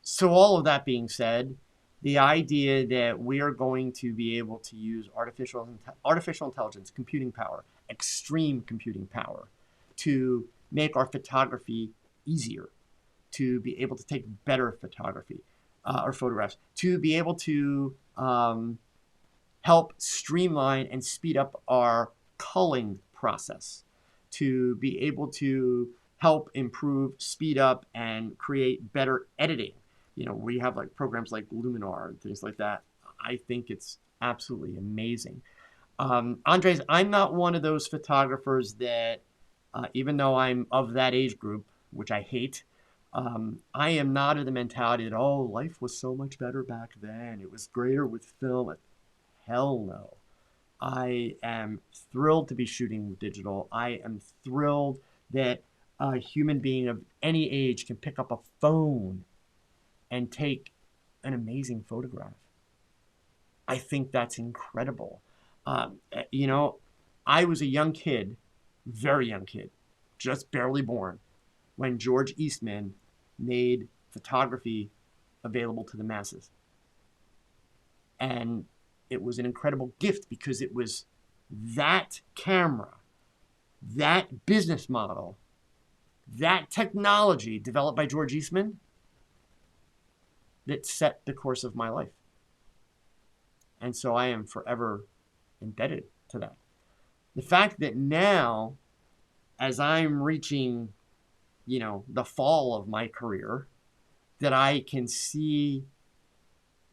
So all of that being said, the idea that we are going to be able to use artificial intelligence, computing power, extreme computing power, to make our photography easier, to be able to take better photography or photographs, to be able to help streamline and speed up our culling process, to be able to help improve, speed up, and create better editing. We have like programs like Luminar and things like that. I think it's absolutely amazing. Andres, I'm not one of those photographers that, even though I'm of that age group, which I hate, I am not of the mentality that, life was so much better back then. It was greater with film. Hell no. I am thrilled to be shooting digital. I am thrilled that a human being of any age can pick up a phone and take an amazing photograph. I think that's incredible. I was a young kid, very young kid, just barely born, when George Eastman made photography available to the masses. And it was an incredible gift because it was that camera, that business model, that technology developed by George Eastman that set the course of my life. And so I am forever indebted to that. The fact that now, as I'm reaching, the fall of my career, that I can see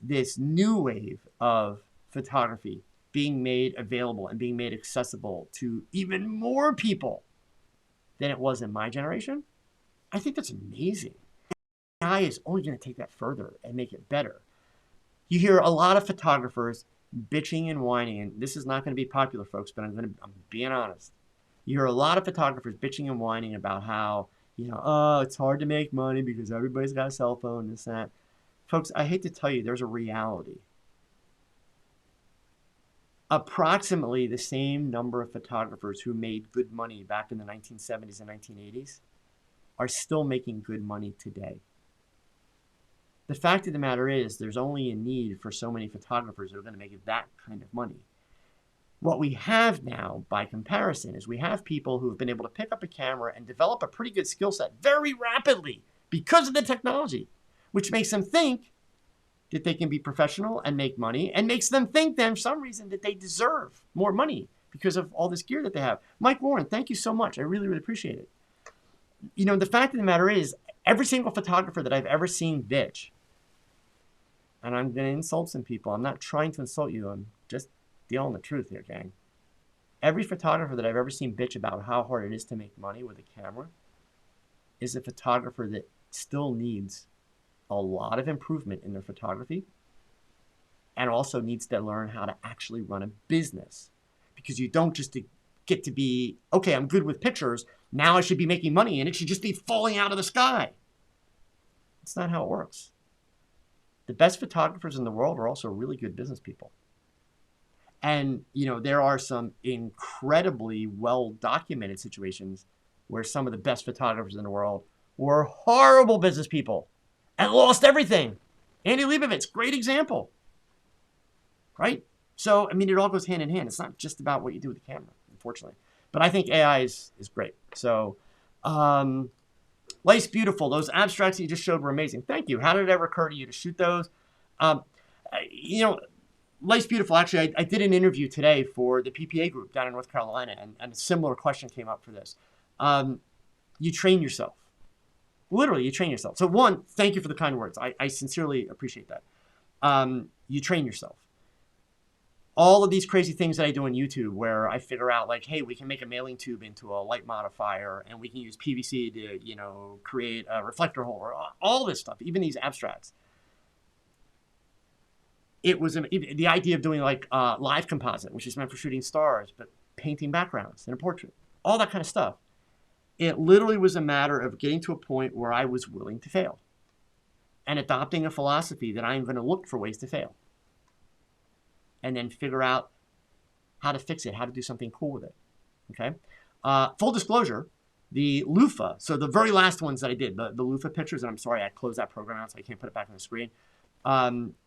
this new wave of photography being made available and being made accessible to even more people than it was in my generation. I think that's amazing. AI is only going to take that further and make it better. You hear a lot of photographers bitching and whining, and this is not going to be popular, folks, but I'm being honest. You hear a lot of photographers bitching and whining about how, oh, it's hard to make money because everybody's got a cell phone, this and that. Folks, I hate to tell you, there's a reality. Approximately the same number of photographers who made good money back in the 1970s and 1980s are still making good money today. The fact of the matter is there's only a need for so many photographers that are going to make that kind of money. What we have now, by comparison, is we have people who have been able to pick up a camera and develop a pretty good skill set very rapidly because of the technology, which makes them think that they can be professional and make money, and makes them think then for some reason that they deserve more money because of all this gear that they have. Mike Warren, thank you so much. I really, really appreciate it. The fact of the matter is, every single photographer that I've ever seen bitch, and I'm going to insult some people. I'm not trying to insult you. I'm just dealing the truth here, gang. Every photographer that I've ever seen bitch about how hard it is to make money with a camera is a photographer that still needs a lot of improvement in their photography and also needs to learn how to actually run a business, because you don't just get to be, okay, I'm good with pictures, now I should be making money and it should just be falling out of the sky. It's not how it works. The best photographers in the world are also really good business people. And, there are some incredibly well-documented situations where some of the best photographers in the world were horrible business people and lost everything. Andy Leibovitz, great example, right? So, it all goes hand in hand. It's not just about what you do with the camera, unfortunately. But I think AI is great. So, Life's Beautiful. Those abstracts that you just showed were amazing. Thank you. How did it ever occur to you to shoot those? Life's Beautiful. Actually, I did an interview today for the PPA group down in North Carolina, and a similar question came up for this. You train yourself. Literally, you train yourself. So one, thank you for the kind words. I sincerely appreciate that. You train yourself. All of these crazy things that I do on YouTube where I figure out like, hey, we can make a mailing tube into a light modifier and we can use PVC to, create a reflector hole, or all this stuff, even these abstracts. It was the idea of doing like live composite, which is meant for shooting stars, but painting backgrounds in a portrait, all that kind of stuff. It literally was a matter of getting to a point where I was willing to fail and adopting a philosophy that I'm going to look for ways to fail and then figure out how to fix it, how to do something cool with it. Okay. Full disclosure, the loofah. So the very last ones that I did, the loofah pictures, and I'm sorry, I closed that program out so I can't put it back on the screen.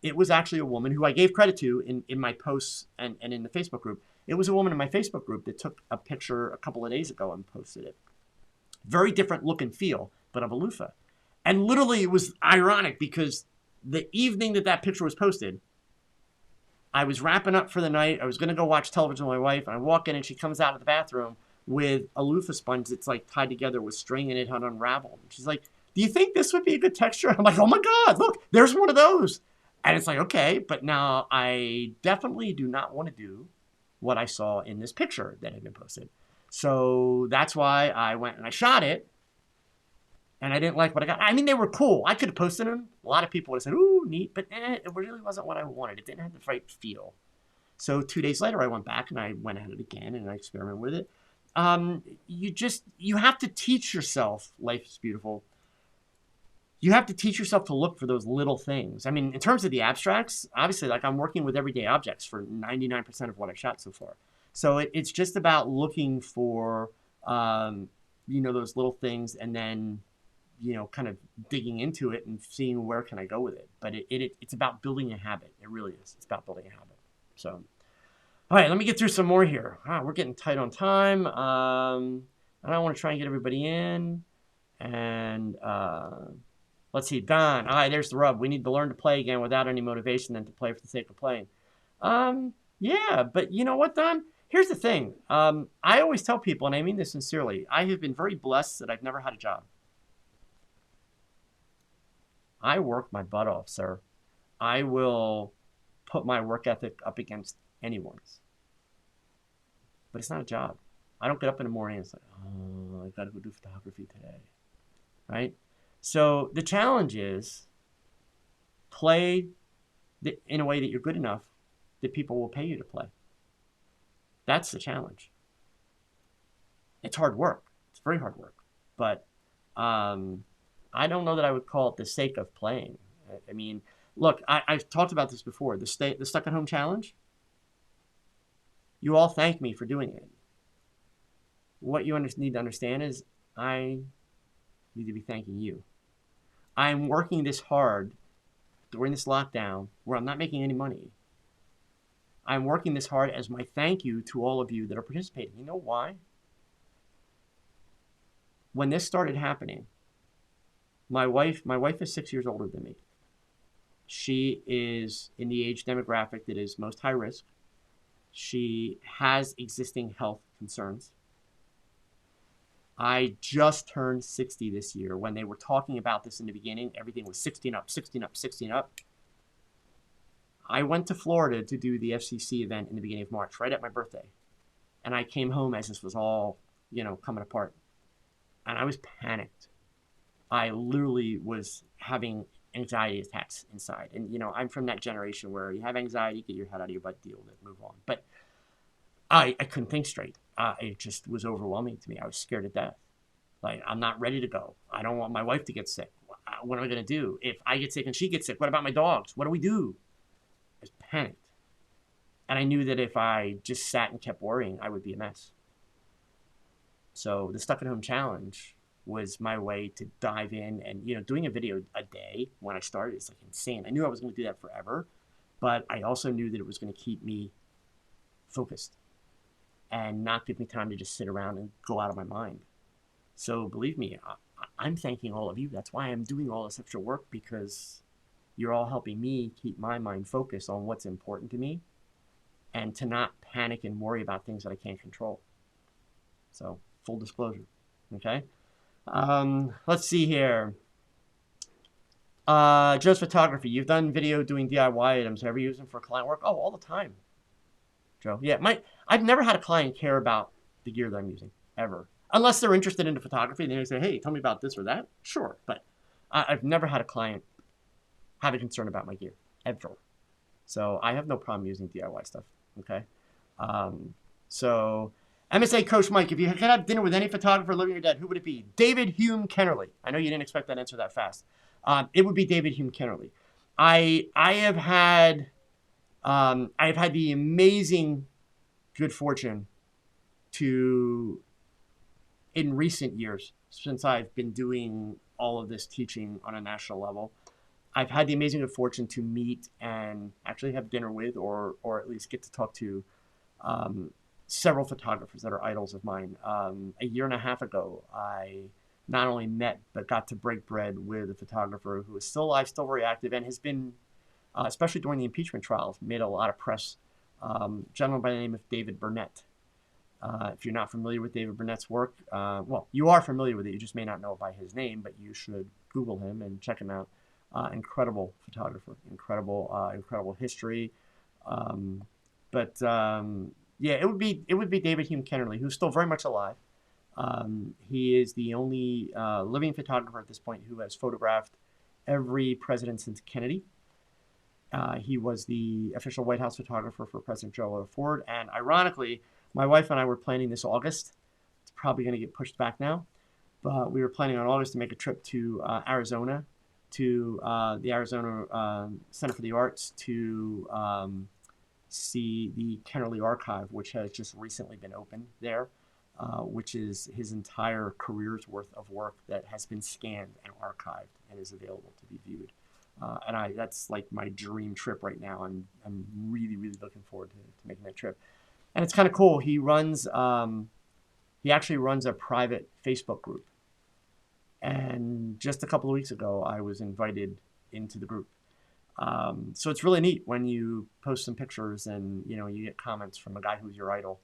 It was actually a woman who I gave credit to in my posts and in the Facebook group. It was a woman in my Facebook group that took a picture a couple of days ago and posted it. Very different look and feel, but of a loofah. And literally it was ironic because the evening that picture was posted, I was wrapping up for the night. I was going to go watch television with my wife, and I walk in and she comes out of the bathroom with a loofah sponge that's like tied together with string in it, how to unravel. And she's like, do you think this would be a good texture? I'm like, oh my God, look, there's one of those. And it's like, okay, but now I definitely do not want to do what I saw in this picture that had been posted. So that's why I went and I shot it, and I didn't like what I got. They were cool. I could have posted them. A lot of people would have said, ooh, neat, but it really wasn't what I wanted. It didn't have the right feel. So 2 days later, I went back and I went at it again and I experimented with it. You have to teach yourself, life is beautiful. You have to teach yourself to look for those little things. In terms of the abstracts, obviously, like I'm working with everyday objects for 99% of what I shot so far. So it's just about looking for, those little things and then, kind of digging into it and seeing where can I go with it. But it's about building a habit. It really is. It's about building a habit. So, all right, let me get through some more here. We're getting tight on time. I don't want to try and get everybody in. And let's see, Don. All right, there's the rub. We need to learn to play again without any motivation than to play for the sake of playing. Yeah, but you know what, Don? Here's the thing. I always tell people, and I mean this sincerely, I have been very blessed that I've never had a job. I work my butt off, sir. I will put my work ethic up against anyone's. But it's not a job. I don't get up in the morning and say, oh, I got to go do photography today, right? So the challenge is play in a way that you're good enough that people will pay you to play. That's the challenge. It's hard work. It's very hard work. But I don't know that I would call it the sake of playing. I mean, look, I've talked about this before. The Stuck at Home Challenge. You all thank me for doing it. What you need to understand is I need to be thanking you. I'm working this hard during this lockdown where I'm not making any money. I'm working this hard as my thank you to all of you that are participating. You know why? When this started happening, my wife is 6 years older than me. She is in the age demographic that is most high risk. She has existing health concerns. I just turned 60 this year. When they were talking about this in the beginning, everything was 16 up, 16 up, 16 up. I went to Florida to do the FCC event in the beginning of March, right at my birthday. And I came home as this was all, coming apart. And I was panicked. I literally was having anxiety attacks inside. And, I'm from that generation where you have anxiety, get your head out of your butt, deal with it, move on. But I couldn't think straight. It just was overwhelming to me. I was scared to death. Like, I'm not ready to go. I don't want my wife to get sick. What am I going to do? If I get sick and she gets sick, what about my dogs? What do we do? I was panicked. And I knew that if I just sat and kept worrying, I would be a mess. So the Stuck at Home Challenge was my way to dive in and, doing a video a day when I started is like insane. I knew I was going to do that forever, but I also knew that it was going to keep me focused and not give me time to just sit around and go out of my mind. So believe me, I'm thanking all of you. That's why I'm doing all this extra work, because you're all helping me keep my mind focused on what's important to me and to not panic and worry about things that I can't control. So full disclosure, okay? Let's see here. Joe's Photography. You've done video doing DIY items. Ever use them for client work? Oh, all the time, Joe. Yeah, I've never had a client care about the gear that I'm using, ever. Unless they're interested in the photography and they say, hey, tell me about this or that. Sure, but I've never had a client have a concern about my gear, ever. So I have no problem using DIY stuff, okay? So MSA Coach Mike, if you could have dinner with any photographer living or dead, who would it be? David Hume Kennerly. I know you didn't expect that answer that fast. It would be David Hume Kennerly. I have had the amazing good fortune to, in recent years, since I've been doing all of this teaching on a national level, I've had the amazing good fortune to meet and actually have dinner with, or at least get to talk to, several photographers that are idols of mine. A year and a half ago, I not only met, but got to break bread with a photographer who is still alive, still very active, and has been, especially during the impeachment trials, made a lot of press. Gentleman by the name of David Burnett. If you're not familiar with David Burnett's work, well, you are familiar with it, you just may not know it by his name, but you should Google him and check him out. Incredible photographer, incredible history. Yeah, it would be David Hume Kennerly, who's still very much alive. He is the only living photographer at this point who has photographed every president since Kennedy. He was the official White House photographer for President Joe Ford. And ironically, my wife and I were planning this August. It's probably going to get pushed back now. But we were planning on August to make a trip to Arizona, to the Arizona Center for the Arts, to see the Kennerly Archive, which has just recently been opened there, which is his entire career's worth of work that has been scanned and archived and is available to be viewed. That's like my dream trip right now. I'm really, really looking forward to making that trip. And it's kind of cool. He actually runs a private Facebook group. And just a couple of weeks ago, I was invited into the group. So it's really neat when you post some pictures and, you get comments from a guy who's your idol.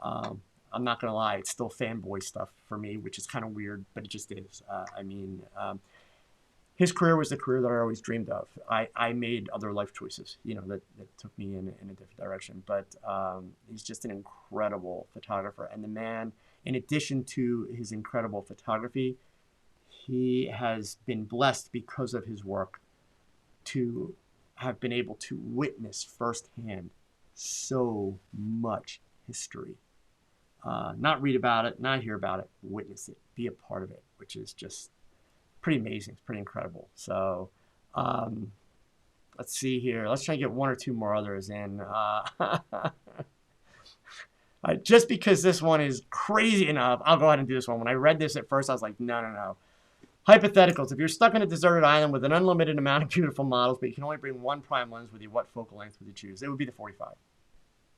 I'm not going to lie, it's still fanboy stuff for me, which is kind of weird, but it just is. his career was the career that I always dreamed of. I made other life choices, that took me in a different direction. But he's just an incredible photographer. And the man, in addition to his incredible photography, he has been blessed because of his work to have been able to witness firsthand so much history. Not read about it, not hear about it, witness it, be a part of it, which is just pretty amazing. It's pretty incredible. So let's see here. Let's try and get one or two more others in. Just because this one is crazy enough, I'll go ahead and do this one. When I read this at first, I was like, no. Hypotheticals. If you're stuck on a deserted island with an unlimited amount of beautiful models, but you can only bring one prime lens with you, what focal length would you choose? It would be the 45.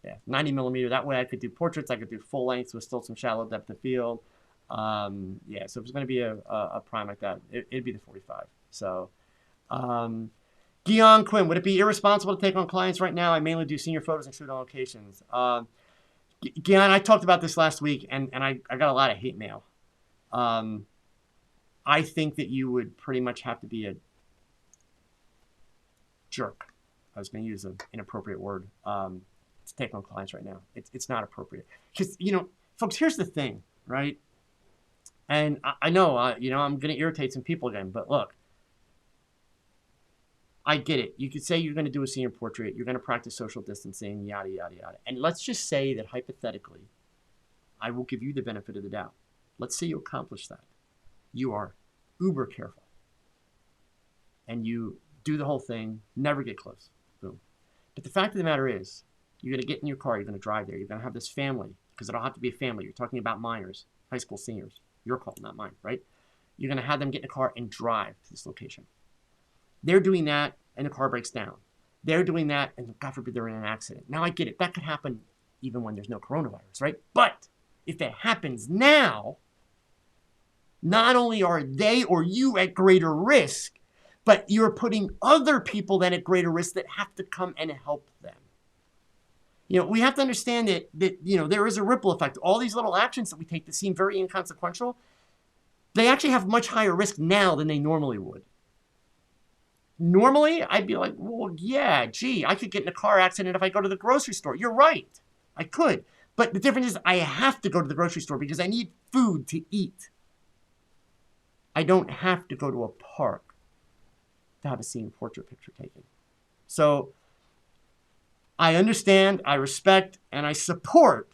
Yeah, 90 millimeter. That way I could do portraits. I could do full length with still some shallow depth of field. So if it's going to be a prime like that, it'd be the 45. So, Guion Quinn, would it be irresponsible to take on clients right now? I mainly do senior photos and shoot on locations. Guion, I talked about this last week, and I got a lot of hate mail. I think that you would pretty much have to be a jerk. I was going to use an inappropriate word to take on clients right now. It's not appropriate. Because, folks, here's the thing, right? And I know, I'm going to irritate some people again, but look, I get it. You could say you're going to do a senior portrait, you're going to practice social distancing, yada, yada, yada. And let's just say that hypothetically, I will give you the benefit of the doubt. Let's say you accomplish that. You are uber careful. And you do the whole thing, never get close. Boom. But the fact of the matter is, you're going to get in your car, you're going to drive there, you're going to have this family, because it'll have to be a family. You're talking about minors, high school seniors. Your call, not mine, right? You're going to have them get in a car and drive to this location. They're doing that, and the car breaks down. They're doing that, and God forbid they're in an accident. Now, I get it. That could happen even when there's no coronavirus, right? But if it happens now, not only are they or you at greater risk, but you're putting other people then at greater risk that have to come and help them. We have to understand that there is a ripple effect. All these little actions that we take that seem very inconsequential, they actually have much higher risk now than they normally would. Normally, I'd be like, well, yeah, gee, I could get in a car accident if I go to the grocery store. You're right. I could. But the difference is I have to go to the grocery store because I need food to eat. I don't have to go to a park to have a senior portrait picture taken. So I understand, I respect, and I support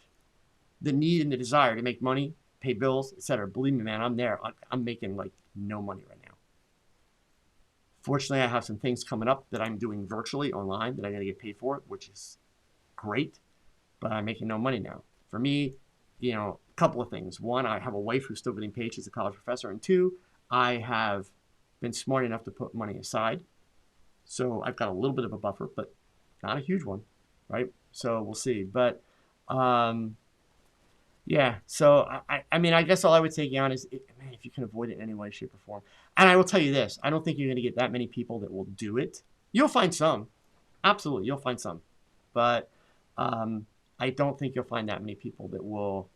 the need and the desire to make money, pay bills, etc. Believe me, man, I'm there. I'm making like no money right now. Fortunately, I have some things coming up that I'm doing virtually online that I'm going to get paid for, which is great, but I'm making no money now. For me, a couple of things. One, I have a wife who's still getting paid. She's a college professor. And two, I have been smart enough to put money aside. So I've got a little bit of a buffer, but not a huge one, right? So we'll see. But yeah, so I guess all I would say, Jan, is man, if you can avoid it in any way, shape, or form. And I will tell you this, I don't think you're going to get that many people that will do it. You'll find some. Absolutely, you'll find some. But I don't think you'll find that many people that will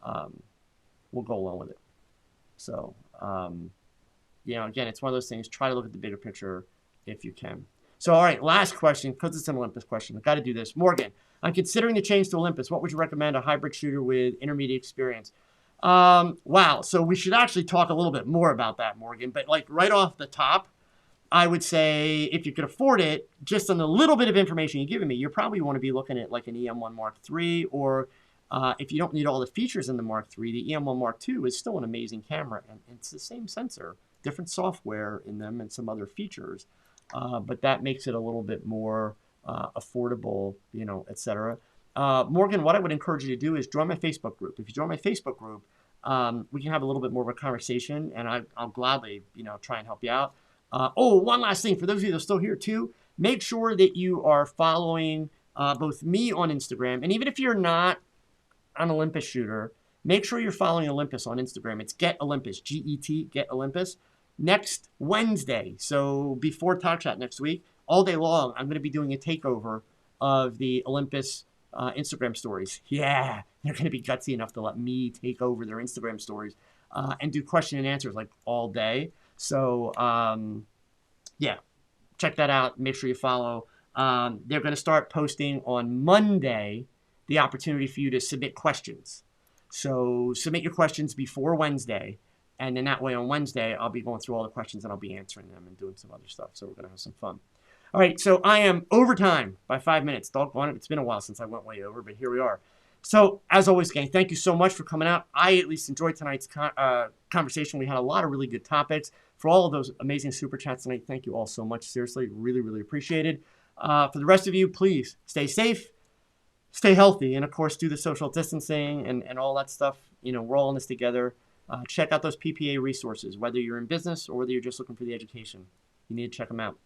go along with it. So, again, it's one of those things, try to look at the bigger picture if you can. So, all right, last question, because it's an Olympus question. I've got to do this. Morgan, I'm considering the change to Olympus. What would you recommend a hybrid shooter with intermediate experience? Wow. So we should actually talk a little bit more about that, Morgan. But like right off the top, I would say if you could afford it, just on the little bit of information you've given me, you probably want to be looking at like an EM1 Mark III, or if you don't need all the features in the Mark III, the EM1 Mark II is still an amazing camera, and it's the same sensor, different software in them and some other features. But that makes it a little bit more affordable, et cetera. Morgan, what I would encourage you to do is join my Facebook group. If you join my Facebook group, we can have a little bit more of a conversation, and I'll gladly, try and help you out. One last thing, for those of you that are still here too, make sure that you are following both me on Instagram, and even if you're not an Olympus shooter, make sure you're following Olympus on Instagram. It's Get Olympus, G-E-T, Get Olympus. Next Wednesday, so before TOGCHAT next week, all day long, I'm going to be doing a takeover of the Olympus Instagram stories. Yeah, they're going to be gutsy enough to let me take over their Instagram stories and do question and answers like all day. So, yeah, check that out. Make sure you follow. They're going to start posting on Monday the opportunity for you to submit questions. So submit your questions before Wednesday, and then that way on Wednesday, I'll be going through all the questions and I'll be answering them and doing some other stuff. So we're going to have some fun. All right, so I am over time by 5 minutes. Doggone it, it's been a while since I went way over, but here we are. So as always, gang, thank you so much for coming out. I at least enjoyed tonight's conversation. We had a lot of really good topics. For all of those amazing super chats tonight, thank you all so much. Seriously, really, really appreciated. For the rest of you, please stay safe, stay healthy, and of course, do the social distancing and all that stuff. You know, we're all in this together. Check out those PPA resources, whether you're in business or whether you're just looking for the education. You need to check them out.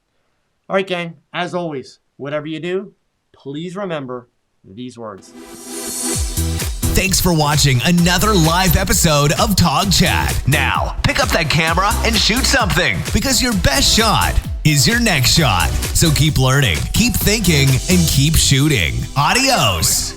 All right, gang, as always, whatever you do, please remember these words. Thanks for watching another live episode of TOGCHAT. Now, pick up that camera and shoot something, because your best shot is your next shot. So keep learning, keep thinking, and keep shooting. Adios.